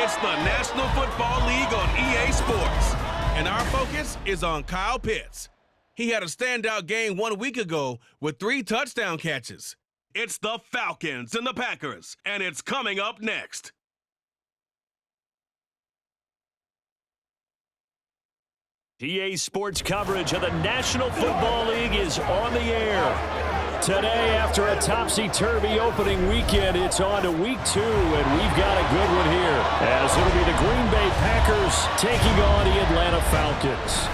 It's the National Football League on EA Sports, and our focus is on Kyle Pitts. He had a standout game 1 week ago with 3 touchdown catches. It's the Falcons and the Packers, and it's coming up next. EA Sports coverage of the National Football League is on the air. Today, after a topsy-turvy opening weekend, it's on to week 2, and we've got a good one here, as it'll be the Green Bay Packers taking on the Atlanta Falcons.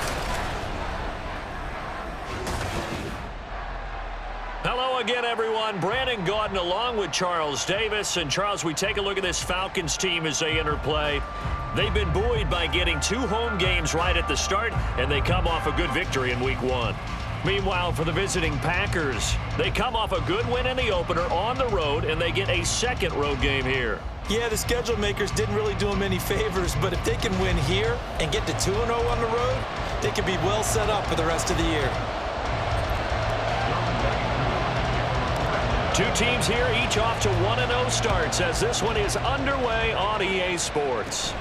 Hello again, everyone. Brandon Gaudin along with Charles Davis. And, Charles, we take a look at this Falcons team as they enter play. They've been buoyed by getting 2 home games right at the start, and they come off a good victory in week 1. Meanwhile, for the visiting Packers, they come off a good win in the opener on the road, and they get a second road game here. Yeah, the schedule makers didn't really do them any favors, but if they can win here and get to 2-0 on the road, they could be well set up for the rest of the year. 2 teams here, each off to 1-0 starts, as this one is underway on EA Sports.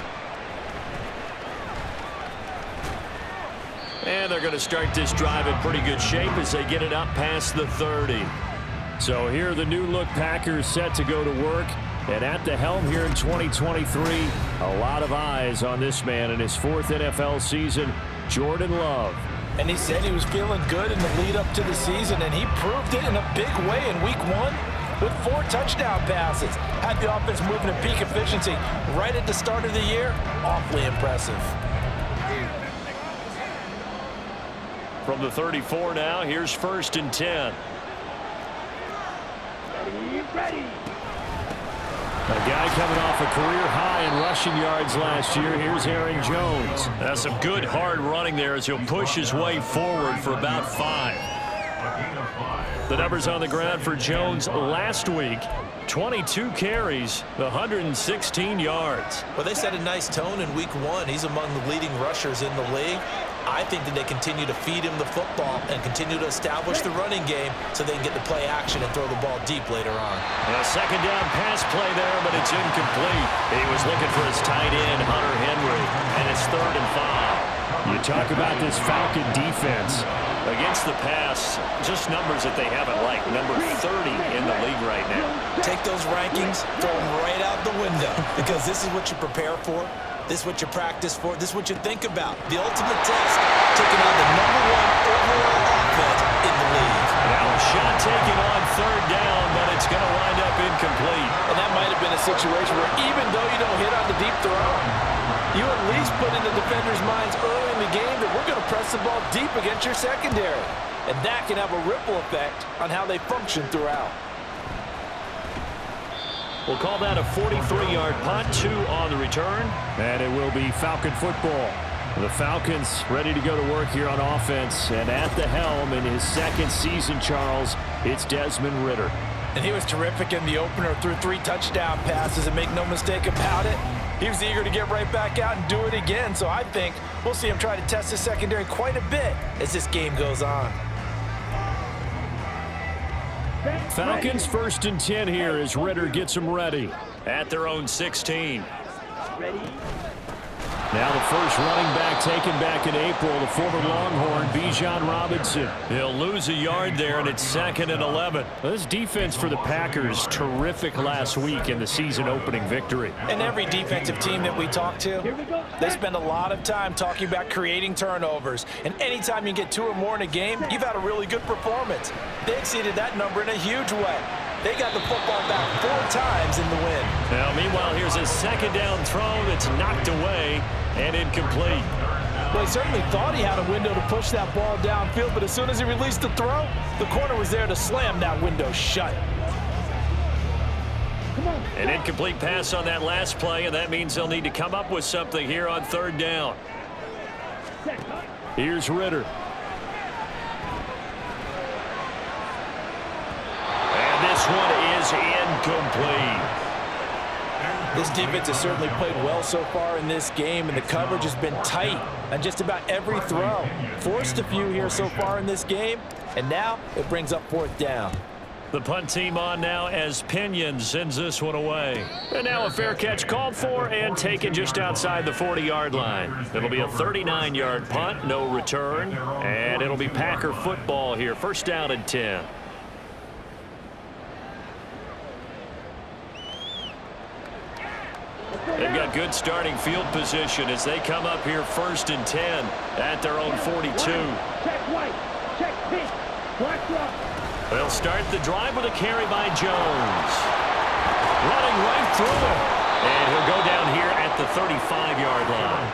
And they're going to start this drive in pretty good shape as they get it up past the 30. So here are the new-look Packers set to go to work. And at the helm here in 2023, a lot of eyes on this man in his 4th NFL season, Jordan Love. And he said he was feeling good in the lead-up to the season, and he proved it in a big way in week 1 with 4 touchdown passes. Had the offense moving at peak efficiency right at the start of the year. Awfully impressive. From the 34 now, here's 1st and 10. Ready. A guy coming off a career high in rushing yards last year. Here's Aaron Jones. That's some good hard running there as he'll push his way forward for about 5. The numbers on the ground for Jones last week. 22 carries, 116 yards. Well, they set a nice tone in week 1. He's among the leading rushers in the league. I think that they continue to feed him the football and continue to establish the running game so they can get the play action and throw the ball deep later on. A second down pass play there, but it's incomplete. He was looking for his tight end, Hunter Henry, and it's 3rd and 5. You talk about this Falcon defense. Against the pass, just numbers that they haven't liked. Number 30 in the league right now. Take those rankings, throw them right out the window, because this is what you prepare for. This is what you practice for. This is what you think about. The ultimate test, taking on the #1 overall offense in the league. Now a shot taken on 3rd down, but it's going to wind up incomplete. And that might have been a situation where even though you don't hit on the deep throw, you at least put in the defenders' minds early in the game that we're going to press the ball deep against your secondary. And that can have a ripple effect on how they function throughout. We'll call that a 43-yard punt, 2 on the return. And it will be Falcon football. The Falcons ready to go to work here on offense. And at the helm in his 2nd season, Charles, it's Desmond Ridder. And he was terrific in the opener, threw 3 touchdown passes, and make no mistake about it, he was eager to get right back out and do it again. So I think we'll see him try to test his secondary quite a bit as this game goes on. Falcons 1st and 10 here as Ridder gets them ready at their own 16. Ready. Now the first running back taken back in April, the former Longhorn, Bijan Robinson. He'll lose a yard there, and it's 2nd and 11. This defense for the Packers, terrific last week in the season-opening victory. And every defensive team that we talk to, they spend a lot of time talking about creating turnovers. And anytime you get 2 or more in a game, you've had a really good performance. They exceeded that number in a huge way. They got the football back 4 times in the win. Now, meanwhile, here's a 2nd down throw that's knocked away and incomplete. Well, he certainly thought he had a window to push that ball downfield, but as soon as he released the throw, the corner was there to slam that window shut. An incomplete pass on that last play, and that means they'll need to come up with something here on 3rd down. Here's Ridder. And this one is incomplete. This defense has certainly played well so far in this game, and the coverage has been tight on just about every throw. Forced a few here so far in this game, and now it brings up 4th down. The punt team on now as Pinion sends this one away. And now a fair catch called for and taken just outside the 40-yard line. It'll be a 39-yard punt, no return, and it'll be Packer football here. First down and 10. They've got good starting field position as they come up here first and 10 at their own 42. Check white. Check pink. Black rock. They'll start the drive with a carry by Jones. Running right through him. And he'll go down here at the 35-yard line.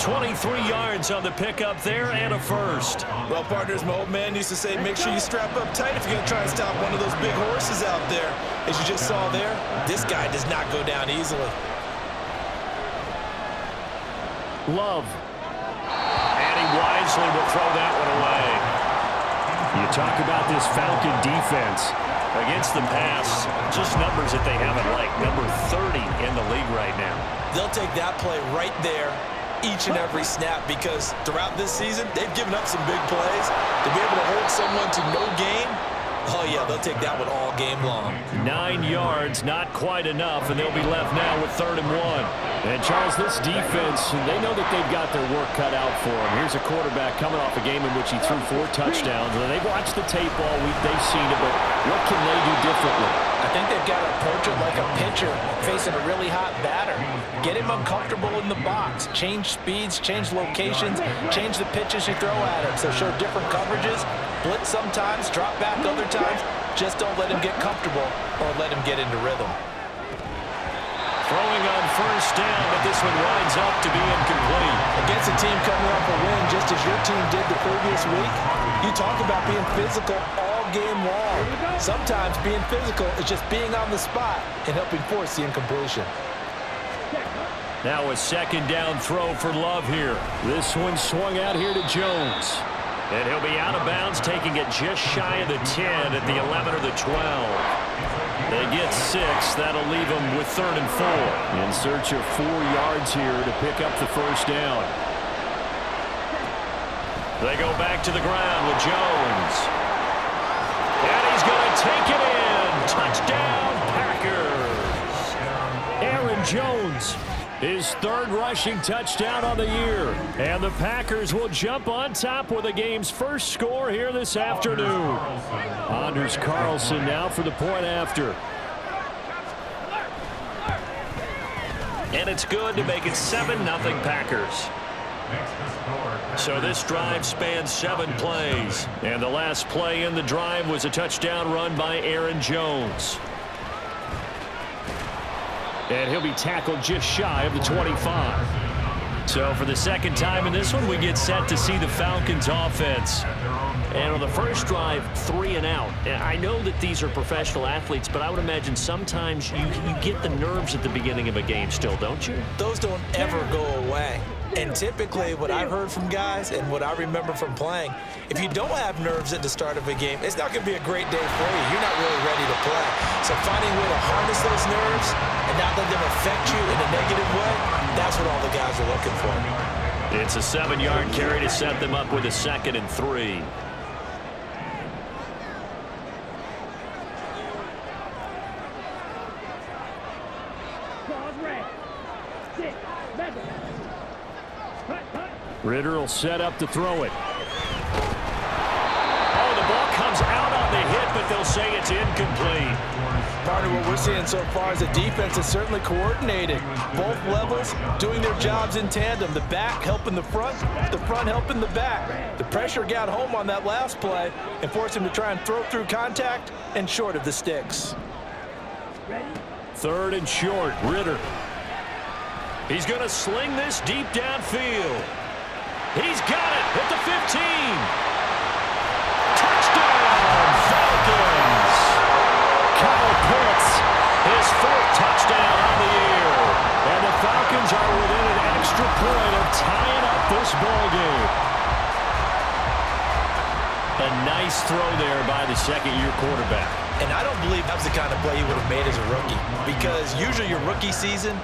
23 yards on the pickup there and a first. Well, partners, my old man used to say, make sure you strap up tight if you're going to try and stop one of those big horses out there. As you just saw there, this guy does not go down easily. Love. And he wisely will throw that one away. You talk about this Falcon defense against the pass, just numbers that they haven't liked. Number 30 in the league right now. They'll take that play right there each and every snap because throughout this season, they've given up some big plays. To be able to hold someone to no gain, oh, yeah, they'll take that one all game long. 9 yards, not quite enough, and they'll be left now with 3rd and 1. And, Charles, this defense, they know that they've got their work cut out for them. Here's a quarterback coming off a game in which he threw 4 touchdowns. And they've watched the tape all week. They've seen it, but what can they do differently? I think they've got to approach it like a pitcher facing a really hot batter. Get him uncomfortable in the box. Change speeds, change locations, change the pitches you throw at him. So show different coverages, blitz sometimes, drop back other times. Just don't let him get comfortable or let him get into rhythm. Throwing on first down, but this one winds up to be incomplete. Against a team coming off a win, just as your team did the previous week, you talk about being physical all game long. Sometimes being physical is just being on the spot and helping force the incompletion. Now a 2nd down throw for Love here. This one swung out here to Jones. And he'll be out of bounds, taking it just shy of the 10 at the 11 or the 12. They get 6. That'll leave them with 3rd and 4. In search of 4 yards here to pick up the first down. They go back to the ground with Jones. And he's going to take it in. Touchdown, Packers. Aaron Jones, his 3rd rushing touchdown on the year. And the Packers will jump on top with the game's first score here this afternoon. Anders Carlson now for the point after. And it's good to make it 7-0 Packers. So this drive spans 7 plays. And the last play in the drive was a touchdown run by Aaron Jones. And he'll be tackled just shy of the 25. So for the 2nd time in this one, we get set to see the Falcons offense. And on the first drive, 3 and out. And I know that these are professional athletes, but I would imagine sometimes you get the nerves at the beginning of a game still, don't you? Those don't ever go away. And typically what I've heard from guys and what I remember from playing, if you don't have nerves at the start of a game, it's not going to be a great day for you. You're not really ready to play. So finding a way to harness those nerves and not let them affect you in a negative way, that's what all the guys are looking for. It's a 7-yard carry to set them up with a 2nd and 3. Ritter will set up to throw it. Oh, the ball comes out on the hit, but they'll say it's incomplete. Partner, what we're seeing so far is the defense is certainly coordinated. Both levels doing their jobs in tandem. The back helping the front helping the back. The pressure got home on that last play and forced him to try and throw through contact and short of the sticks. 3rd and short, Ritter. He's going to sling this deep downfield. He's got it at the 15. Touchdown, Falcons. Kyle Pitts, his 4th touchdown on the year. And the Falcons are within an extra point of tying up this ballgame. A nice throw there by the 2nd-year quarterback. And I don't believe that was the kind of play he would have made as a rookie, because usually your rookie season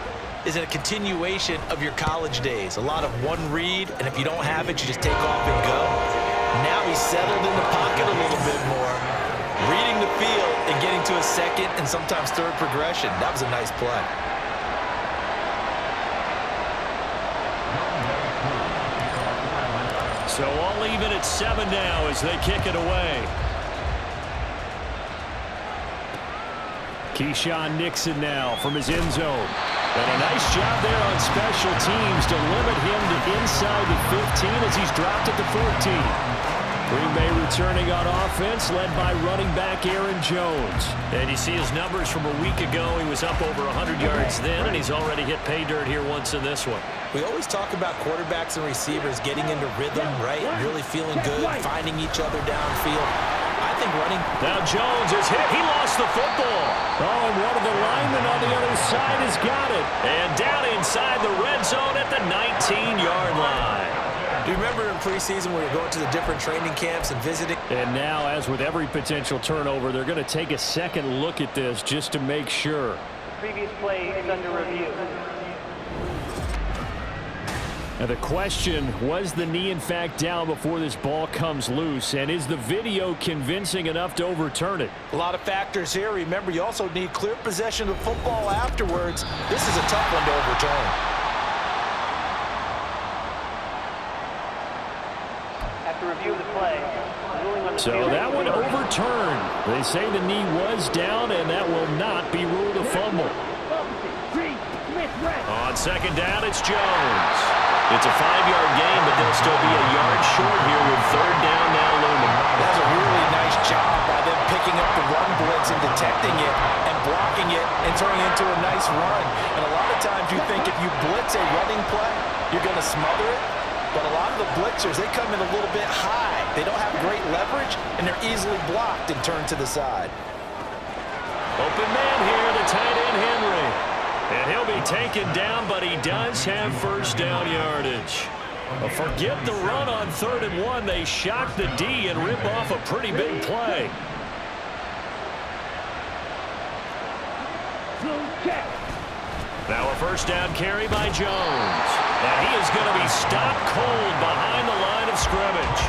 is a continuation of your college days. A lot of one read, and if you don't have it, you just take off and go. Now he's settled in the pocket a little bit more, reading the field, and getting to a second and sometimes third progression. That was a nice play. So all even at 7 now as they kick it away. Keyshawn Nixon now from his end zone. And a nice job there on special teams to limit him to inside the 15 as he's dropped at the 14. Green Bay returning on offense, led by running back Aaron Jones. And you see his numbers from a week ago. He was up over 100 yards then, and he's already hit pay dirt here once in this one. We always talk about quarterbacks and receivers getting into rhythm, right? Really feeling good, finding each other downfield. I think running. Now Jones is hit. He lost the football. Oh, and one of the linemen on the other side has got it. And down inside the red zone at the 19-yard line. Do you remember in preseason when we were going to the different training camps and visiting? And now, as with every potential turnover, they're going to take a second look at this just to make sure. Previous play is under review. Now the question, was the knee in fact down before this ball comes loose? And is the video convincing enough to overturn it? A lot of factors here. Remember, you also need clear possession of the football afterwards. This is a tough one to overturn. After review of the play, ruling on the So field. that one overturned. They say the knee was down, and that will not be ruled a fumble. On second down, it's Jones. It's a 5-yard gain, but they'll still be a yard short here with third down now looming. That's a really nice job by them picking up the run blitz and detecting it and blocking it and turning it into a nice run. And a lot of times you think if you blitz a running play, you're going to smother it. But a lot of the blitzers, they come in a little bit high. They don't have great leverage, and they're easily blocked and turned to the side. Open man here, the tight end Henry. And he'll be taken down, but he does have first down yardage. Forget the run on 3rd and 1. They shock the D and rip off a pretty big play. Now a first down carry by Jones. And he is going to be stopped cold behind the line of scrimmage.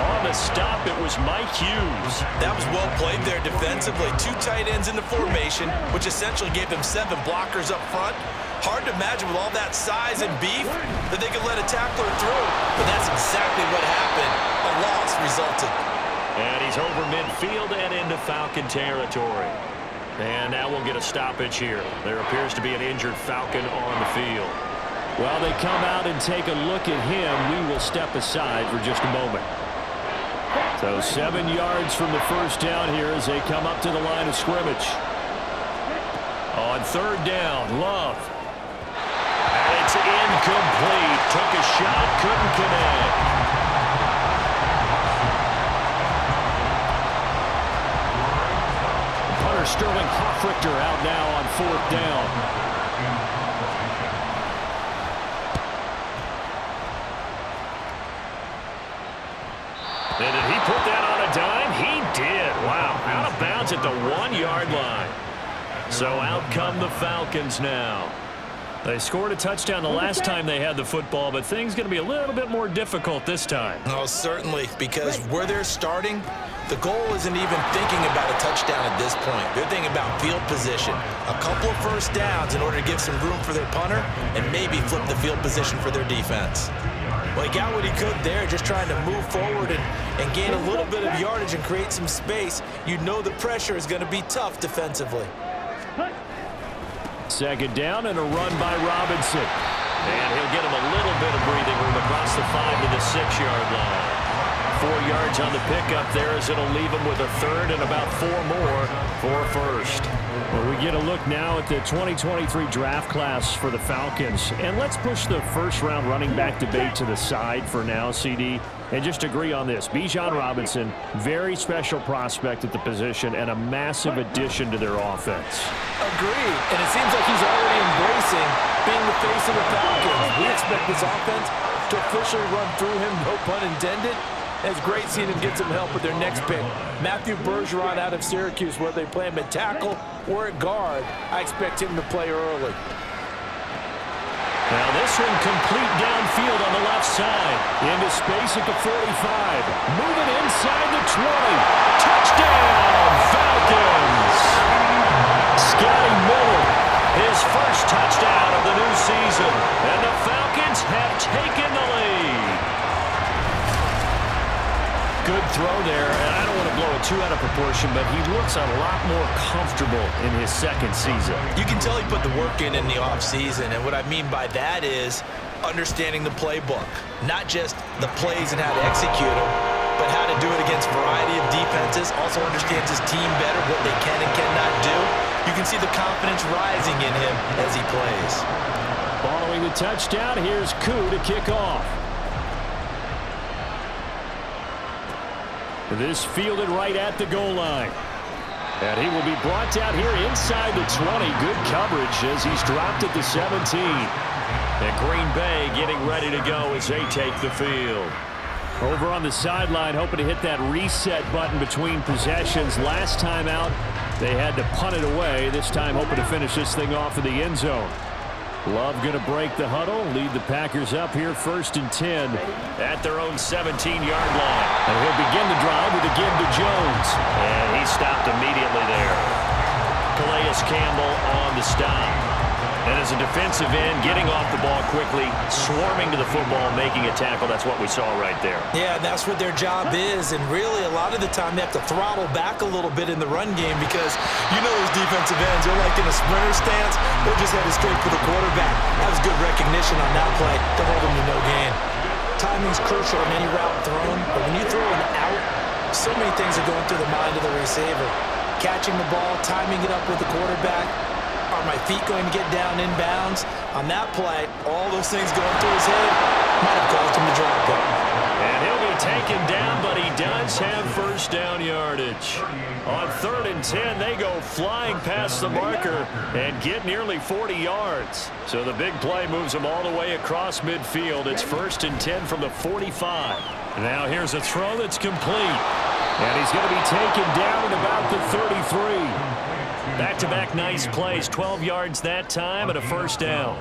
On the stop, it was Mike Hughes. That was well played there defensively. 2 tight ends in the formation, which essentially gave them 7 blockers up front. Hard to imagine with all that size and beef that they could let a tackler through. But that's exactly what happened. A loss resulted. And he's over midfield and into Falcon territory. And now we'll get a stoppage here. There appears to be an injured Falcon on the field. While they come out and take a look at him, we will step aside for just a moment. So 7 yards from the first down here as they come up to the line of scrimmage. On 3rd down, Love. And it's incomplete. Took a shot, couldn't connect. Punter Sterling Hoffrichter out now on 4th down. And did he put that on a dime? He did. Wow. Out of bounds at the 1-yard line. So out come the Falcons now. They scored a touchdown the last time they had the football, but things going to be a little bit more difficult this time. Oh, certainly, because where they're starting, the goal isn't even thinking about a touchdown at this point. They're thinking about field position. A couple of first downs in order to give some room for their punter and maybe flip the field position for their defense. Well, he got what he could there, just trying to move forward and gain a little bit of yardage and create some space. You know the pressure is going to be tough defensively. Second down and a run by Robinson. And he'll get him a little bit of breathing room across the 5 to the 6-yard line. 4 yards on the pickup there as it'll leave him with a 3rd and about 4 more for a first. Well, we get a look now at the 2023 draft class for the Falcons. And let's push the first-round running back debate to the side for now, CD, and just agree on this. Bijan Robinson, very special prospect at the position and a massive addition to their offense. Agreed. And it seems like he's already embracing being the face of the Falcons. We expect this offense to officially run through him, no pun intended. And it's great seeing him get some help with their next pick. Matthew Bergeron out of Syracuse, whether they play him at tackle or at guard, I expect him to play early. Now this one complete downfield on the left side. Into space at the 45. Moving inside the 20. Touchdown, Falcons! Good throw there, and I don't want to blow it too out of proportion, but he looks a lot more comfortable in his second season. You can tell he put the work in the offseason, and what I mean by that is understanding the playbook. Not just the plays and how to execute them, but how to do it against a variety of defenses. Also understands his team better, what they can and cannot do. You can see the confidence rising in him as he plays. Following the touchdown, here's Koo to kick off. This fielded right at the goal line. And he will be brought down here inside the 20. Good coverage as he's dropped at the 17. And Green Bay getting ready to go as they take the field. Over on the sideline, hoping to hit that reset button between possessions. Last time out, they had to punt it away. This time hoping to finish this thing off in the end zone. Love going to break the huddle, lead the Packers up here 1st and 10 at their own 17-yard line. And he'll begin the drive with a give to Jones. And he stopped immediately there. Calais Campbell on the stop. And as a defensive end, getting off the ball quickly, swarming to the football, making a tackle. That's what we saw right there. Yeah, that's what their job is. And really, a lot of the time, they have to throttle back a little bit in the run game because you know those defensive ends, they're like in a sprinter stance. They're just headed straight for the quarterback. That was good recognition on that play to hold them to no gain. Timing's crucial in any route thrown, but when you throw an out, so many things are going through the mind of the receiver. Catching the ball, timing it up with the quarterback. Are my feet going to get down inbounds? On that play, all those things going through his head might have caused him to drop it. And he'll be taken down, but he does have first down yardage. On 3rd and 10, they go flying past the marker and get nearly 40 yards. So the big play moves them all the way across midfield. It's 1st and 10 from the 45. Now here's a throw that's complete. And he's going to be taken down at about the 33. Back-to-back nice plays, 12 yards that time and a first down.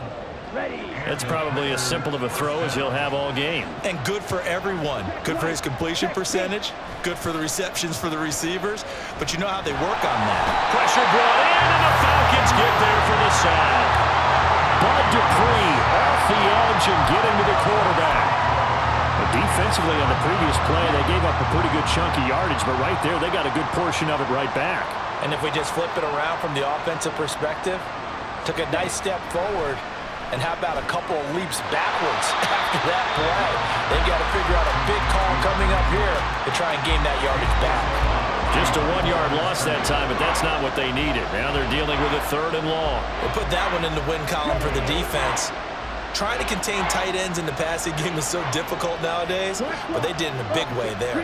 That's probably as simple of a throw as he'll have all game. And good for everyone. Good for his completion percentage. Good for the receptions for the receivers. But you know how they work on that. Pressure brought in, and the Falcons get there for the sack. Bud Dupree off the edge and getting to the quarterback. But defensively on the previous play, they gave up a pretty good chunk of yardage, but right there, they got a good portion of it right back. And if we just flip it around from the offensive perspective, took a nice step forward, and how about a couple of leaps backwards after that play? They've got to figure out a big call coming up here to try and gain that yardage back. Just a 1-yard loss that time, but that's not what they needed. Now they're dealing with a 3rd and long. They put that one in the win column for the defense. Trying to contain tight ends in the passing game is so difficult nowadays, but they did in a big way there.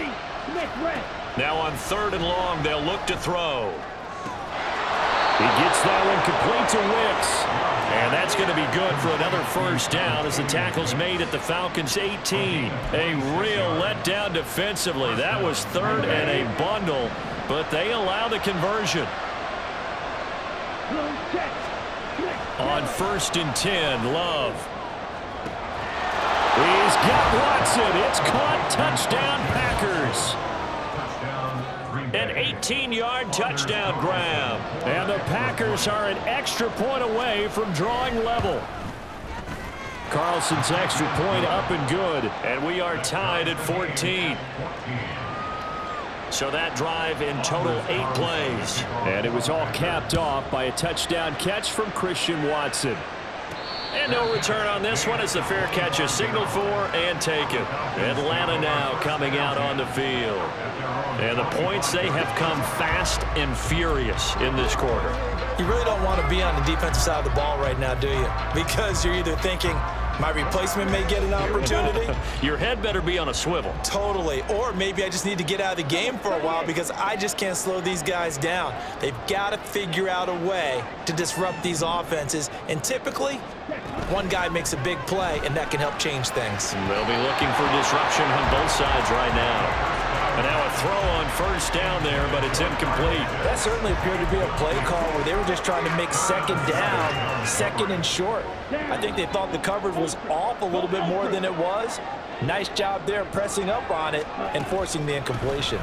Now on 3rd and long, they'll look to throw. He gets that one complete to Wicks. And that's going to be good for another first down as the tackle's made at the Falcons' 18. A real letdown defensively. That was 3rd and a bundle, but they allow the conversion. On 1st and 10, Love. He's got Watson. It's caught. Touchdown, Packers. An 18-yard touchdown grab. And the Packers are an extra point away from drawing level. Carlson's extra point up and good. And we are tied at 14. So that drive in total 8 plays. And it was all capped off by a touchdown catch from Christian Watson. And no return on this one as the fair catch is signaled for and taken. Atlanta now coming out on the field. And the points, they have come fast and furious in this quarter. You really don't want to be on the defensive side of the ball right now, do you? Because you're either thinking, my replacement may get an opportunity. Your head better be on a swivel. Totally. Or maybe I just need to get out of the game for a while because I just can't slow these guys down. They've got to figure out a way to disrupt these offenses. And typically, one guy makes a big play, and that can help change things. They'll be looking for disruption on both sides right now. And now a throw on first down there, but it's incomplete. That certainly appeared to be a play call where they were just trying to make 2nd down, 2nd and short. I think they thought the coverage was off a little bit more than it was. Nice job there pressing up on it and forcing the incompletion.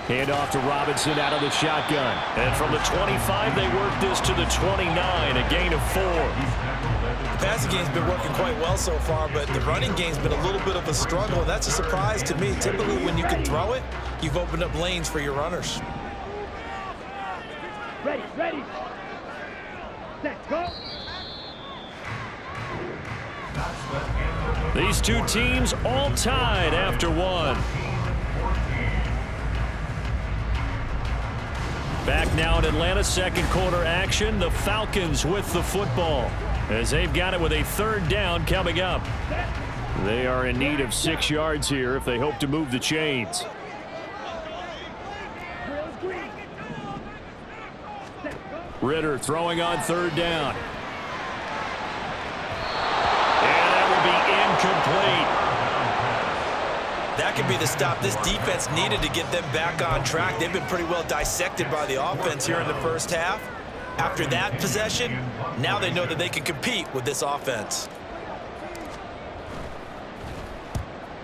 Hand off to Robinson out of the shotgun. And from the 25, they work this to the 29, a gain of 4. The passing game's been working quite well so far, but the running game's been a little bit of a struggle. That's a surprise to me. Typically, when you can throw it, you've opened up lanes for your runners. Ready, ready. Set, go. These two teams all tied after one. Back now in Atlanta, second quarter action. The Falcons with the football as they've got it with a third down coming up. They are in need of 6 yards here if they hope to move the chains. Ritter throwing on third down. And that will be incomplete. That could be the stop this defense needed to get them back on track. They've been pretty well dissected by the offense here in the first half. After that possession, now they know that they can compete with this offense.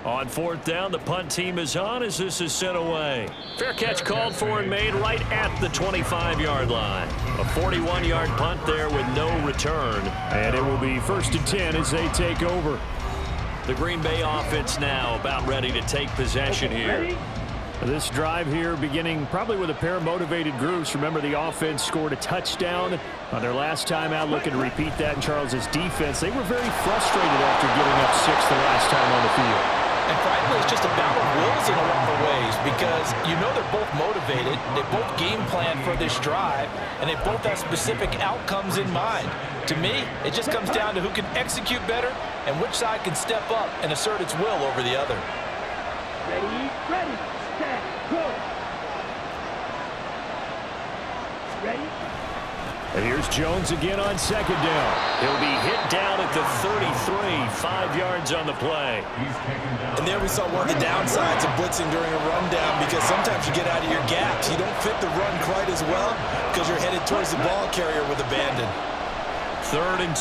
On fourth down, the punt team is on as this is sent away. Fair catch called for and made right at the 25-yard line. A 41-yard punt there with no return. And it will be 1st and 10 as they take over. The Green Bay offense now about ready to take possession here. This drive here beginning probably with a pair of motivated groups. Remember, the offense scored a touchdown on their last time out. Looking to repeat that in Charles's defense. They were very frustrated after giving up 6 the last time on the field. And frankly, it's just a battle of wills in a lot of ways because you know they're both motivated, they both game plan for this drive, and they both have specific outcomes in mind. To me, it just comes down to who can execute better and which side can step up and assert its will over the other. Ready, ready, set, go. Ready? And here's Jones again on second down. He'll be hit down at the 33, 5 yards on the play. And there we saw one of the downsides of blitzing during a rundown because sometimes you get out of your gaps. You don't fit the run quite as well because you're headed towards the ball carrier with abandon. 3rd and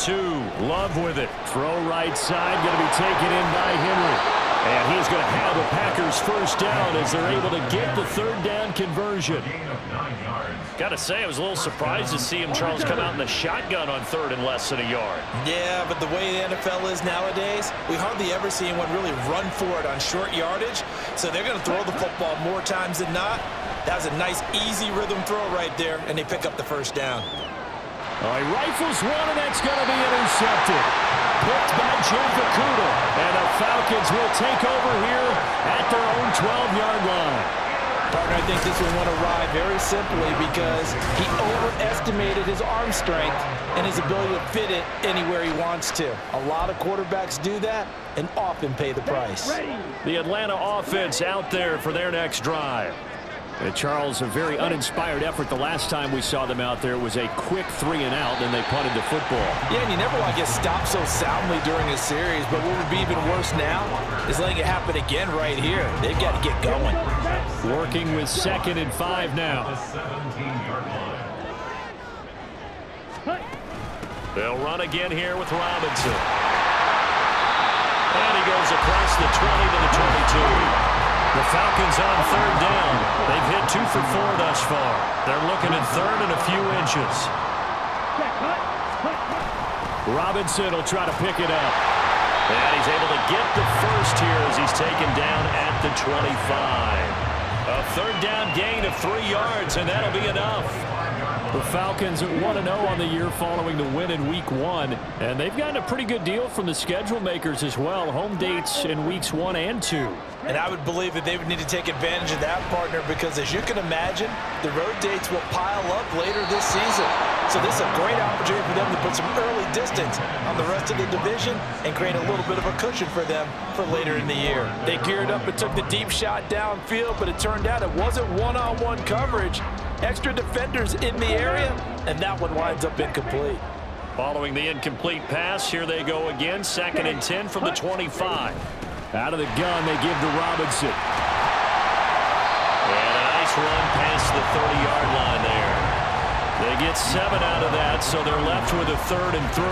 2. Love with it. Throw right side. Going to be taken in by Henry. And he's going to have the Packers first down as they're able to get the third down conversion. Got to say, I was a little surprised to see him, Charles, come out in the shotgun on 3rd and less than a yard. Yeah, but the way the NFL is nowadays, we hardly ever see anyone really run for it on short yardage. So they're going to throw the football more times than not. That was a nice, easy rhythm throw right there, and they pick up the first down. He rifles one, and that's going to be intercepted. Picked by Jim Vacuda. And the Falcons will take over here at their own 12-yard line. Partner, I think this one went awry very simply because he overestimated his arm strength and his ability to fit it anywhere he wants to. A lot of quarterbacks do that and often pay the price. The Atlanta offense out there for their next drive. Charles, a very uninspired effort the last time we saw them out there. It was a quick 3 and out, then they punted the football. Yeah, and you never want to get stopped so soundly during a series, but what would be even worse now is letting it happen again right here. They've got to get going. Working with 2nd and 5 now. They'll run again here with Robinson. And he goes across the 20 to the 22. The Falcons on 3rd down. They've hit 2 for 4 thus far. They're looking at 3rd and a few inches. Robinson will try to pick it up. And he's able to get the first here as he's taken down at the 25. A 3rd down gain of 3 yards, and that'll be enough. The Falcons 1-0 on the year following the win in Week 1. And they've gotten a pretty good deal from the schedule makers as well. Home dates in Weeks 1 and 2. And I would believe that they would need to take advantage of that, partner, because as you can imagine, the road dates will pile up later this season. So this is a great opportunity for them to put some early distance on the rest of the division and create a little bit of a cushion for them for later in the year. They geared up and took the deep shot downfield, but it turned out it wasn't one-on-one coverage. Extra defenders in the area, and that one winds up incomplete. Following the incomplete pass, here they go again. 2nd and 10 from the 25. Out of the gun, they give to Robinson. And a nice run past the 30-yard line there. They get 7 out of that, so they're left with a 3rd and 3.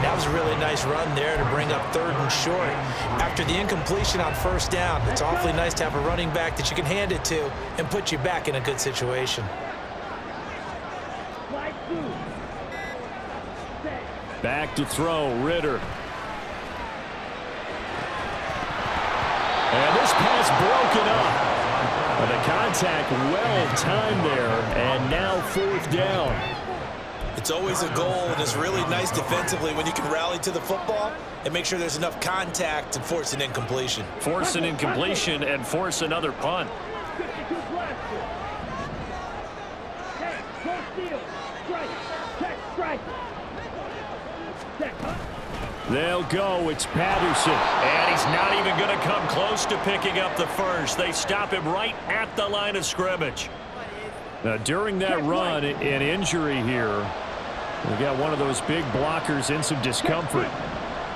That was a really nice run there to bring up 3rd and short. After the incompletion on 1st down, it's awfully nice to have a running back that you can hand it to and put you back in a good situation. Back to throw, Ritter. And this pass broken up. The contact well timed there, and now 4th down. It's always a goal, and it's really nice defensively when you can rally to the football and make sure there's enough contact to force an incompletion. Force an incompletion and force another punt. They'll go. It's Patterson. And he's not even going to come close to picking up the first. They stop him right at the line of scrimmage. Now, during that run, an injury here. We got one of those big blockers in some discomfort.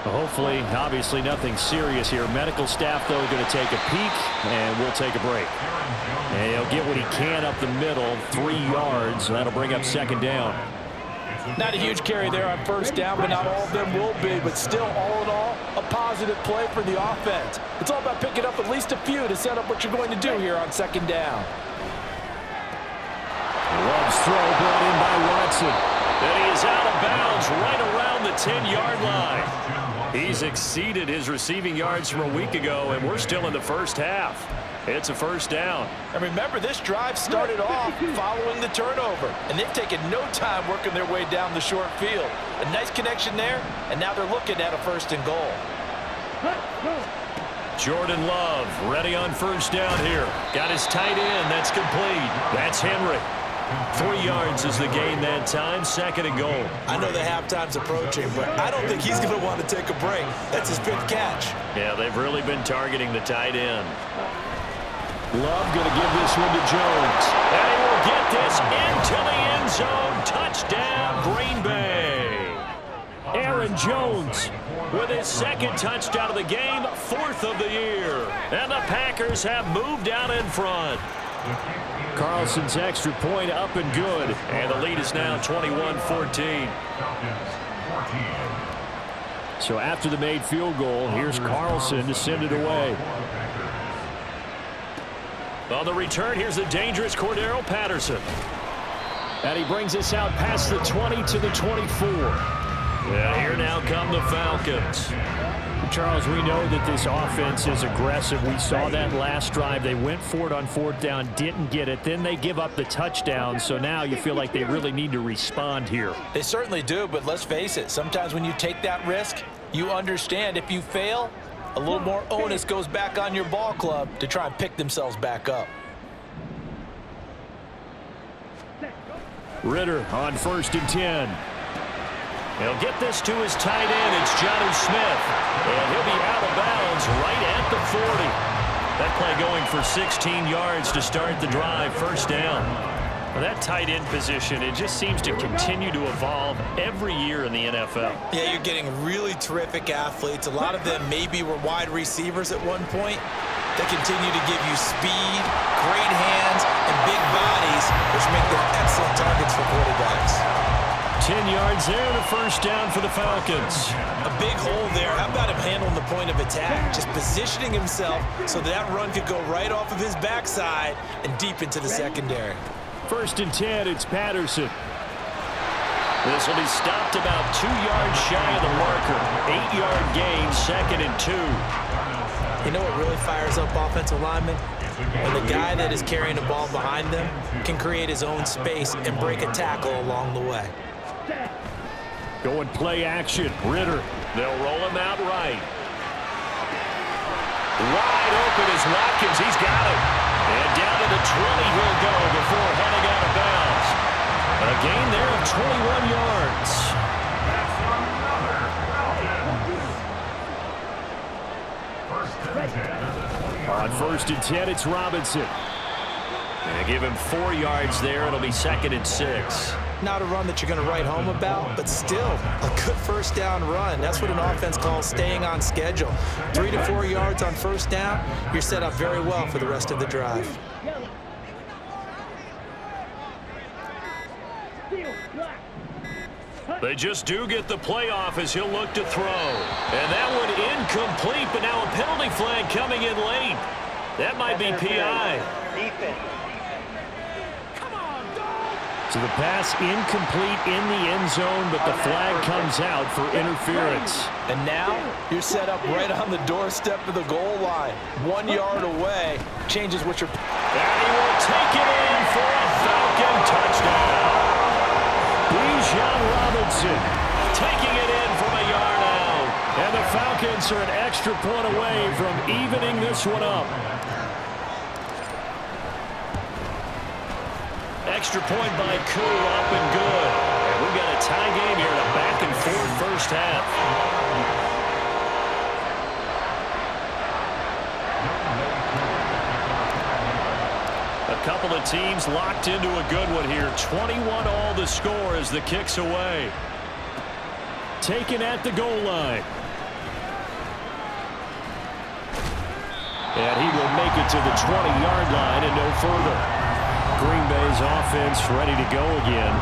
Hopefully, obviously, nothing serious here. Medical staff, though, going to take a peek, and we'll take a break. And he'll get what he can up the middle, 3 yards. That'll bring up 2nd down. Not a huge carry there on 1st down, but not all of them will be. But still, all in all, a positive play for the offense. It's all about picking up at least a few to set up what you're going to do here on 2nd down. Love's throw brought in by Watson. And he is out of bounds right around the 10-yard line. He's exceeded his receiving yards from a week ago, and we're still in the 1st half. It's a 1st down. And remember, this drive started off following the turnover, and they've taken no time working their way down the short field. A nice connection there, and now they're looking at a 1st and goal. Jordan Love ready on 1st down here. Got his tight end. That's complete. That's Henry. 3 yards is the gain that time. 2nd and goal. I know the halftime's approaching, but I don't think he's going to want to take a break. That's his big catch. Yeah, they've really been targeting the tight end. Love going to give this one to Jones. And he will get this into the end zone. Touchdown, Green Bay. Aaron Jones with his 2nd touchdown of the game, 4th of the year. And the Packers have moved out in front. Carlson's extra point up and good. And the lead is now 21-14. So after the made field goal, here's Carlson to send it away. On the return, here's the dangerous Cordero Patterson. And he brings us out past the 20 to the 24. And here now come the Falcons. Charles, we know that this offense is aggressive. We saw that last drive. They went for it on 4th down, didn't get it. Then they give up the touchdown. So now you feel like they really need to respond here. They certainly do, but let's face it. Sometimes when you take that risk, you understand if you fail, a little more onus goes back on your ball club to try and pick themselves back up. Ritter on 1st and 10. He'll get this to his tight end. It's Jonnu Smith. And he'll be out of bounds right at the 40. That play going for 16 yards to start the drive. 1st down. Well, that tight end position, it just seems to continue to evolve every year in the NFL. Yeah, you're getting really terrific athletes. A lot of them maybe were wide receivers at one point. They continue to give you speed, great hands, and big bodies, which make them excellent targets for quarterbacks. 10 yards there, the 1st down for the Falcons. A big hole there. How about him handling the point of attack? Just positioning himself so that run could go right off of his backside and deep into the secondary. 1st and 10, it's Patterson. This will be stopped about 2 yards shy of the marker. 8-yard gain, 2nd and 2. You know what really fires up offensive linemen? When the guy that is carrying the ball behind them can create his own space and break a tackle along the way. Going play action, Ritter. They'll roll him out right. Wide open is Watkins. He's got it. And down to the 20 he'll go before heading out of bounds. A gain there of 21 yards. On 1st and 10, it's Robinson. And give him 4 yards there. It'll be 2nd and 6. Not a run that you're going to write home about, but still a good 1st down run. That's what an offense calls staying on schedule. 3 to 4 yards on 1st down, you're set up very well for the rest of the drive. They just do get the playoff as he'll look to throw. And that one incomplete, but now a penalty flag coming in late. That might be PI. So the pass incomplete in the end zone, but the flag comes out for interference. And now you're set up right on the doorstep of the goal line. 1 yard away. Changes what you're... And he will take it in for a Falcon touchdown. Bijan Robinson taking it in from a yard out. And the Falcons are an extra point away from evening this one up. Extra point by Koo, up and good. And we've got a tie game here in a back-and-forth first half. A couple of teams locked into a good one here. 21 all the score as the kick's away. Taken at the goal line. And he will make it to the 20-yard line and no further. Green Bay's offense ready to go again.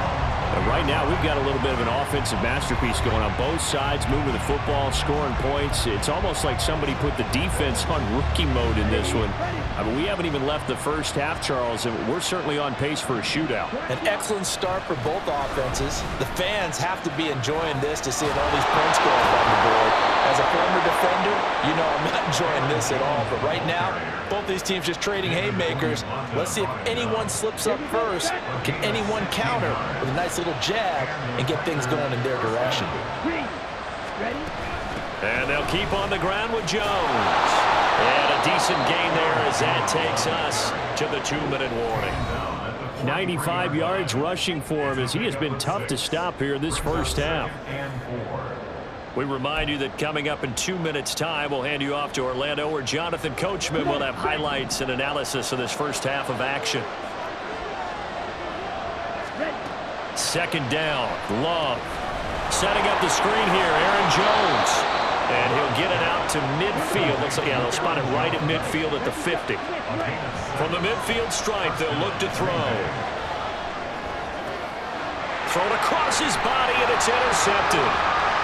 And right now, we've got a little bit of an offensive masterpiece going on both sides, moving the football, scoring points. It's almost like somebody put the defense on rookie mode in this one. I mean, we haven't even left the first half, Charles, and we're certainly on pace for a shootout. An excellent start for both offenses. The fans have to be enjoying this to see all these points go up on the board. As a former defender, you know I'm not enjoying this at all. But right now, both these teams just trading haymakers. Let's see if anyone slips up first. Can anyone counter with a nice little jab and get things going in their direction? And they'll keep on the ground with Jones. And a decent gain there as that takes us to the 2-minute warning. 95 yards rushing for him as he has been tough to stop here this first half. We remind you that coming up in 2 minutes' time, we'll hand you off to Orlando, where Jonathan Coachman will have highlights and analysis of this first half of action. Second down, Love. Setting up the screen here, Aaron Jones. And he'll get it out to midfield. Looks like, yeah, they'll spot it right at midfield at the 50. From the midfield stripe, they'll look to throw. Thrown across his body, and it's intercepted.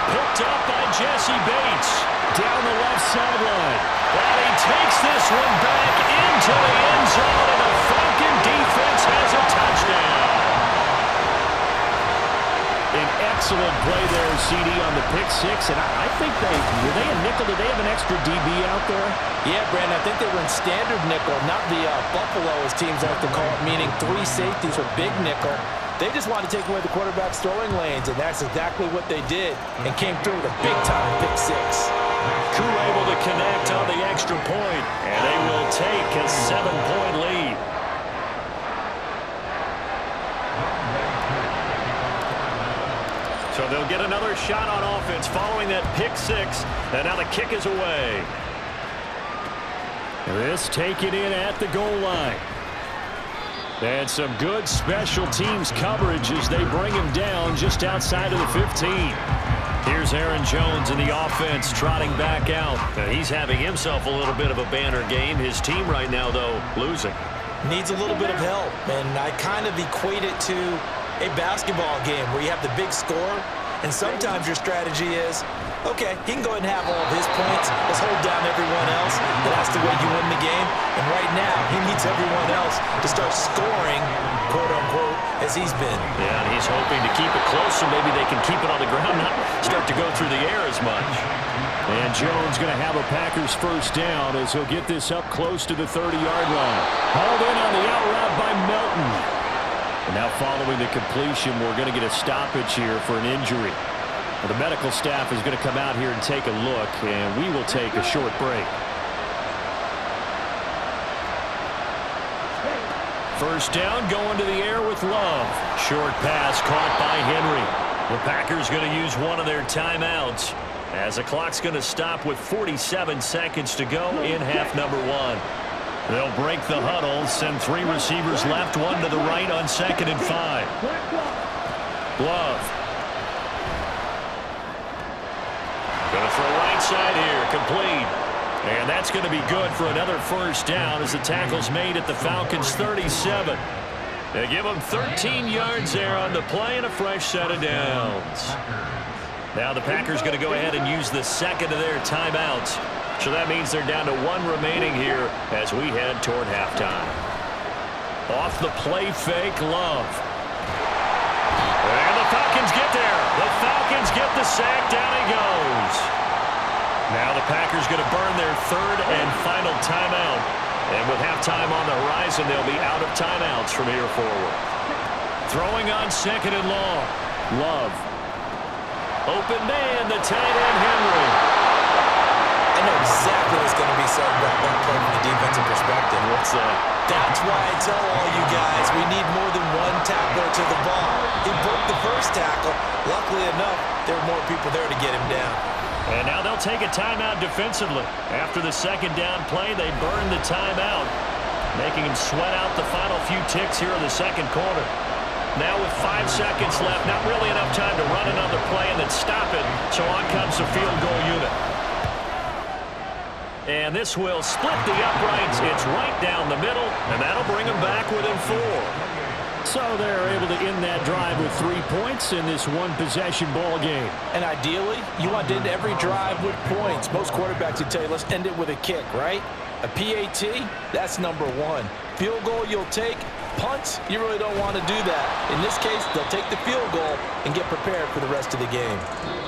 Picked up by Jesse Bates. Down the left sideline. And he takes this one back into the end zone, and the Falcon defense has a touchdown. An excellent play there, CD, on the pick six. And I think were they a nickel? Did they have an extra DB out there? Yeah, Brandon, I think they were in standard nickel, not the Buffalo, as teams like to call it, meaning 3 safeties with big nickel. They just wanted to take away the quarterback's throwing lanes, and that's exactly what they did, and came through with a big-time pick six. Koo able to connect on the extra point, and they will take a 7-point lead. So they'll get another shot on offense following that pick six, and now the kick is away. This taken in at the goal line. And some good special teams coverage as they bring him down just outside of the 15. Here's Aaron Jones in the offense trotting back out. He's having himself a little bit of a banner game. His team right now, though, losing. Needs a little bit of help, and I kind of equate it to a basketball game where you have the big score, and sometimes your strategy is, okay, he can go ahead and have all of his points. Let's hold down everyone else. That's the way you win the game. And right now, he needs everyone else to start scoring, quote-unquote, as he's been. Yeah, and he's hoping to keep it close so maybe they can keep it on the ground, not start to go through the air as much. And Jones going to have a Packers first down as he'll get this up close to the 30-yard line. Hauled in on the out route by Melton. And now following the completion, we're going to get a stoppage here for an injury. The medical staff is going to come out here and take a look, and we will take a short break. First down, going to the air with Love. Short pass caught by Henry. The Packers going to use one of their timeouts as the clock's going to stop with 47 seconds to go in half number 1. They'll break the huddle, send 3 receivers left, 1 to the right on 2nd and 5. Love. Going to throw right side here, complete. And that's going to be good for another first down as the tackle's made at the Falcons' 37. They give them 13 yards there on the play and a fresh set of downs. Now the Packers going to go ahead and use the second of their timeouts. So that means they're down to 1 remaining here as we head toward halftime. Off the play fake, Love. And the Falcons get there. The Falcons get the sack. Down he goes. Now the Packers going to burn their third and final timeout. And with halftime on the horizon, they'll be out of timeouts from here forward. Throwing on second and long. Love. Open man, the tight end, Henry. I know exactly what's going to be said about that play from the defensive perspective. What's that? That's why I tell all you guys we need more than one tackler to the ball. He broke the first tackle. Luckily enough, there were more people there to get him down. And now they'll take a timeout defensively. After the second down play, they burn the timeout, making him sweat out the final few ticks here in the second quarter. Now with 5 seconds left, not really enough time to run another play and then stop it, so on comes the field goal unit. And this will split the uprights. It's right down the middle, and that'll bring them back within 4. So they're able to end that drive with 3 points in this one-possession ball game. And ideally, you want to end every drive with points. Most quarterbacks would tell you, let's end it with a kick, right? A PAT, that's number 1. Field goal you'll take. Punts, you really don't want to do that. In this case, they'll take the field goal and get prepared for the rest of the game.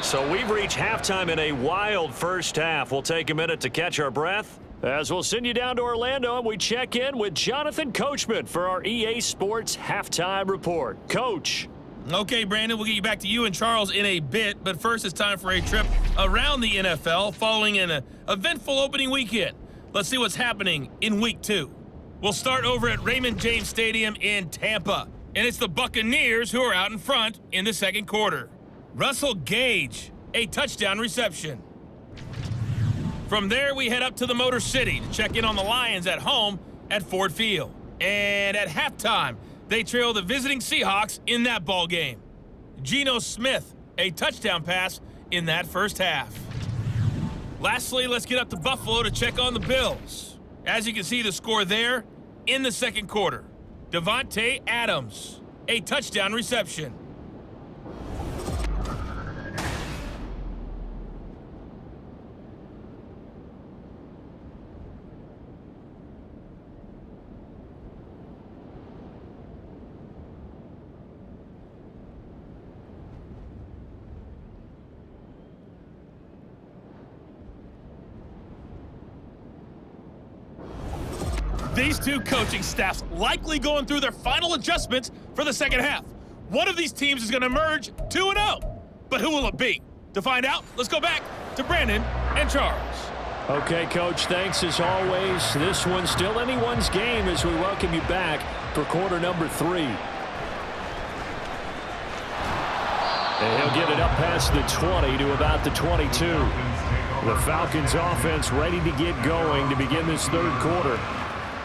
So we've reached halftime in a wild first half. We'll take a minute to catch our breath as we'll send you down to Orlando and we check in with Jonathan Coachman for our EA Sports Halftime Report. Coach. Okay, Brandon, we'll get back to you and Charles in a bit, but first it's time for a trip around the NFL following an eventful opening weekend. Let's see what's happening in Week 2. We'll start over at Raymond James Stadium in Tampa, and it's the Buccaneers who are out in front in the second quarter. Russell Gage, a touchdown reception. From there, we head up to the Motor City to check in on the Lions at home at Ford Field. And at halftime, they trail the visiting Seahawks in that ball game. Geno Smith, a touchdown pass in that first half. Lastly, let's get up to Buffalo to check on the Bills. As you can see the score there in the second quarter. Devontae Adams, a touchdown reception. These two coaching staffs likely going through their final adjustments for the second half. One of these teams is going to emerge 2-0. But who will it be? To find out, let's go back to Brandon and Charles. Okay, Coach, thanks as always. This one's still anyone's game as we welcome you back for quarter number 3. And he'll get it up past the 20 to about the 22. The Falcons offense ready to get going to begin this third quarter.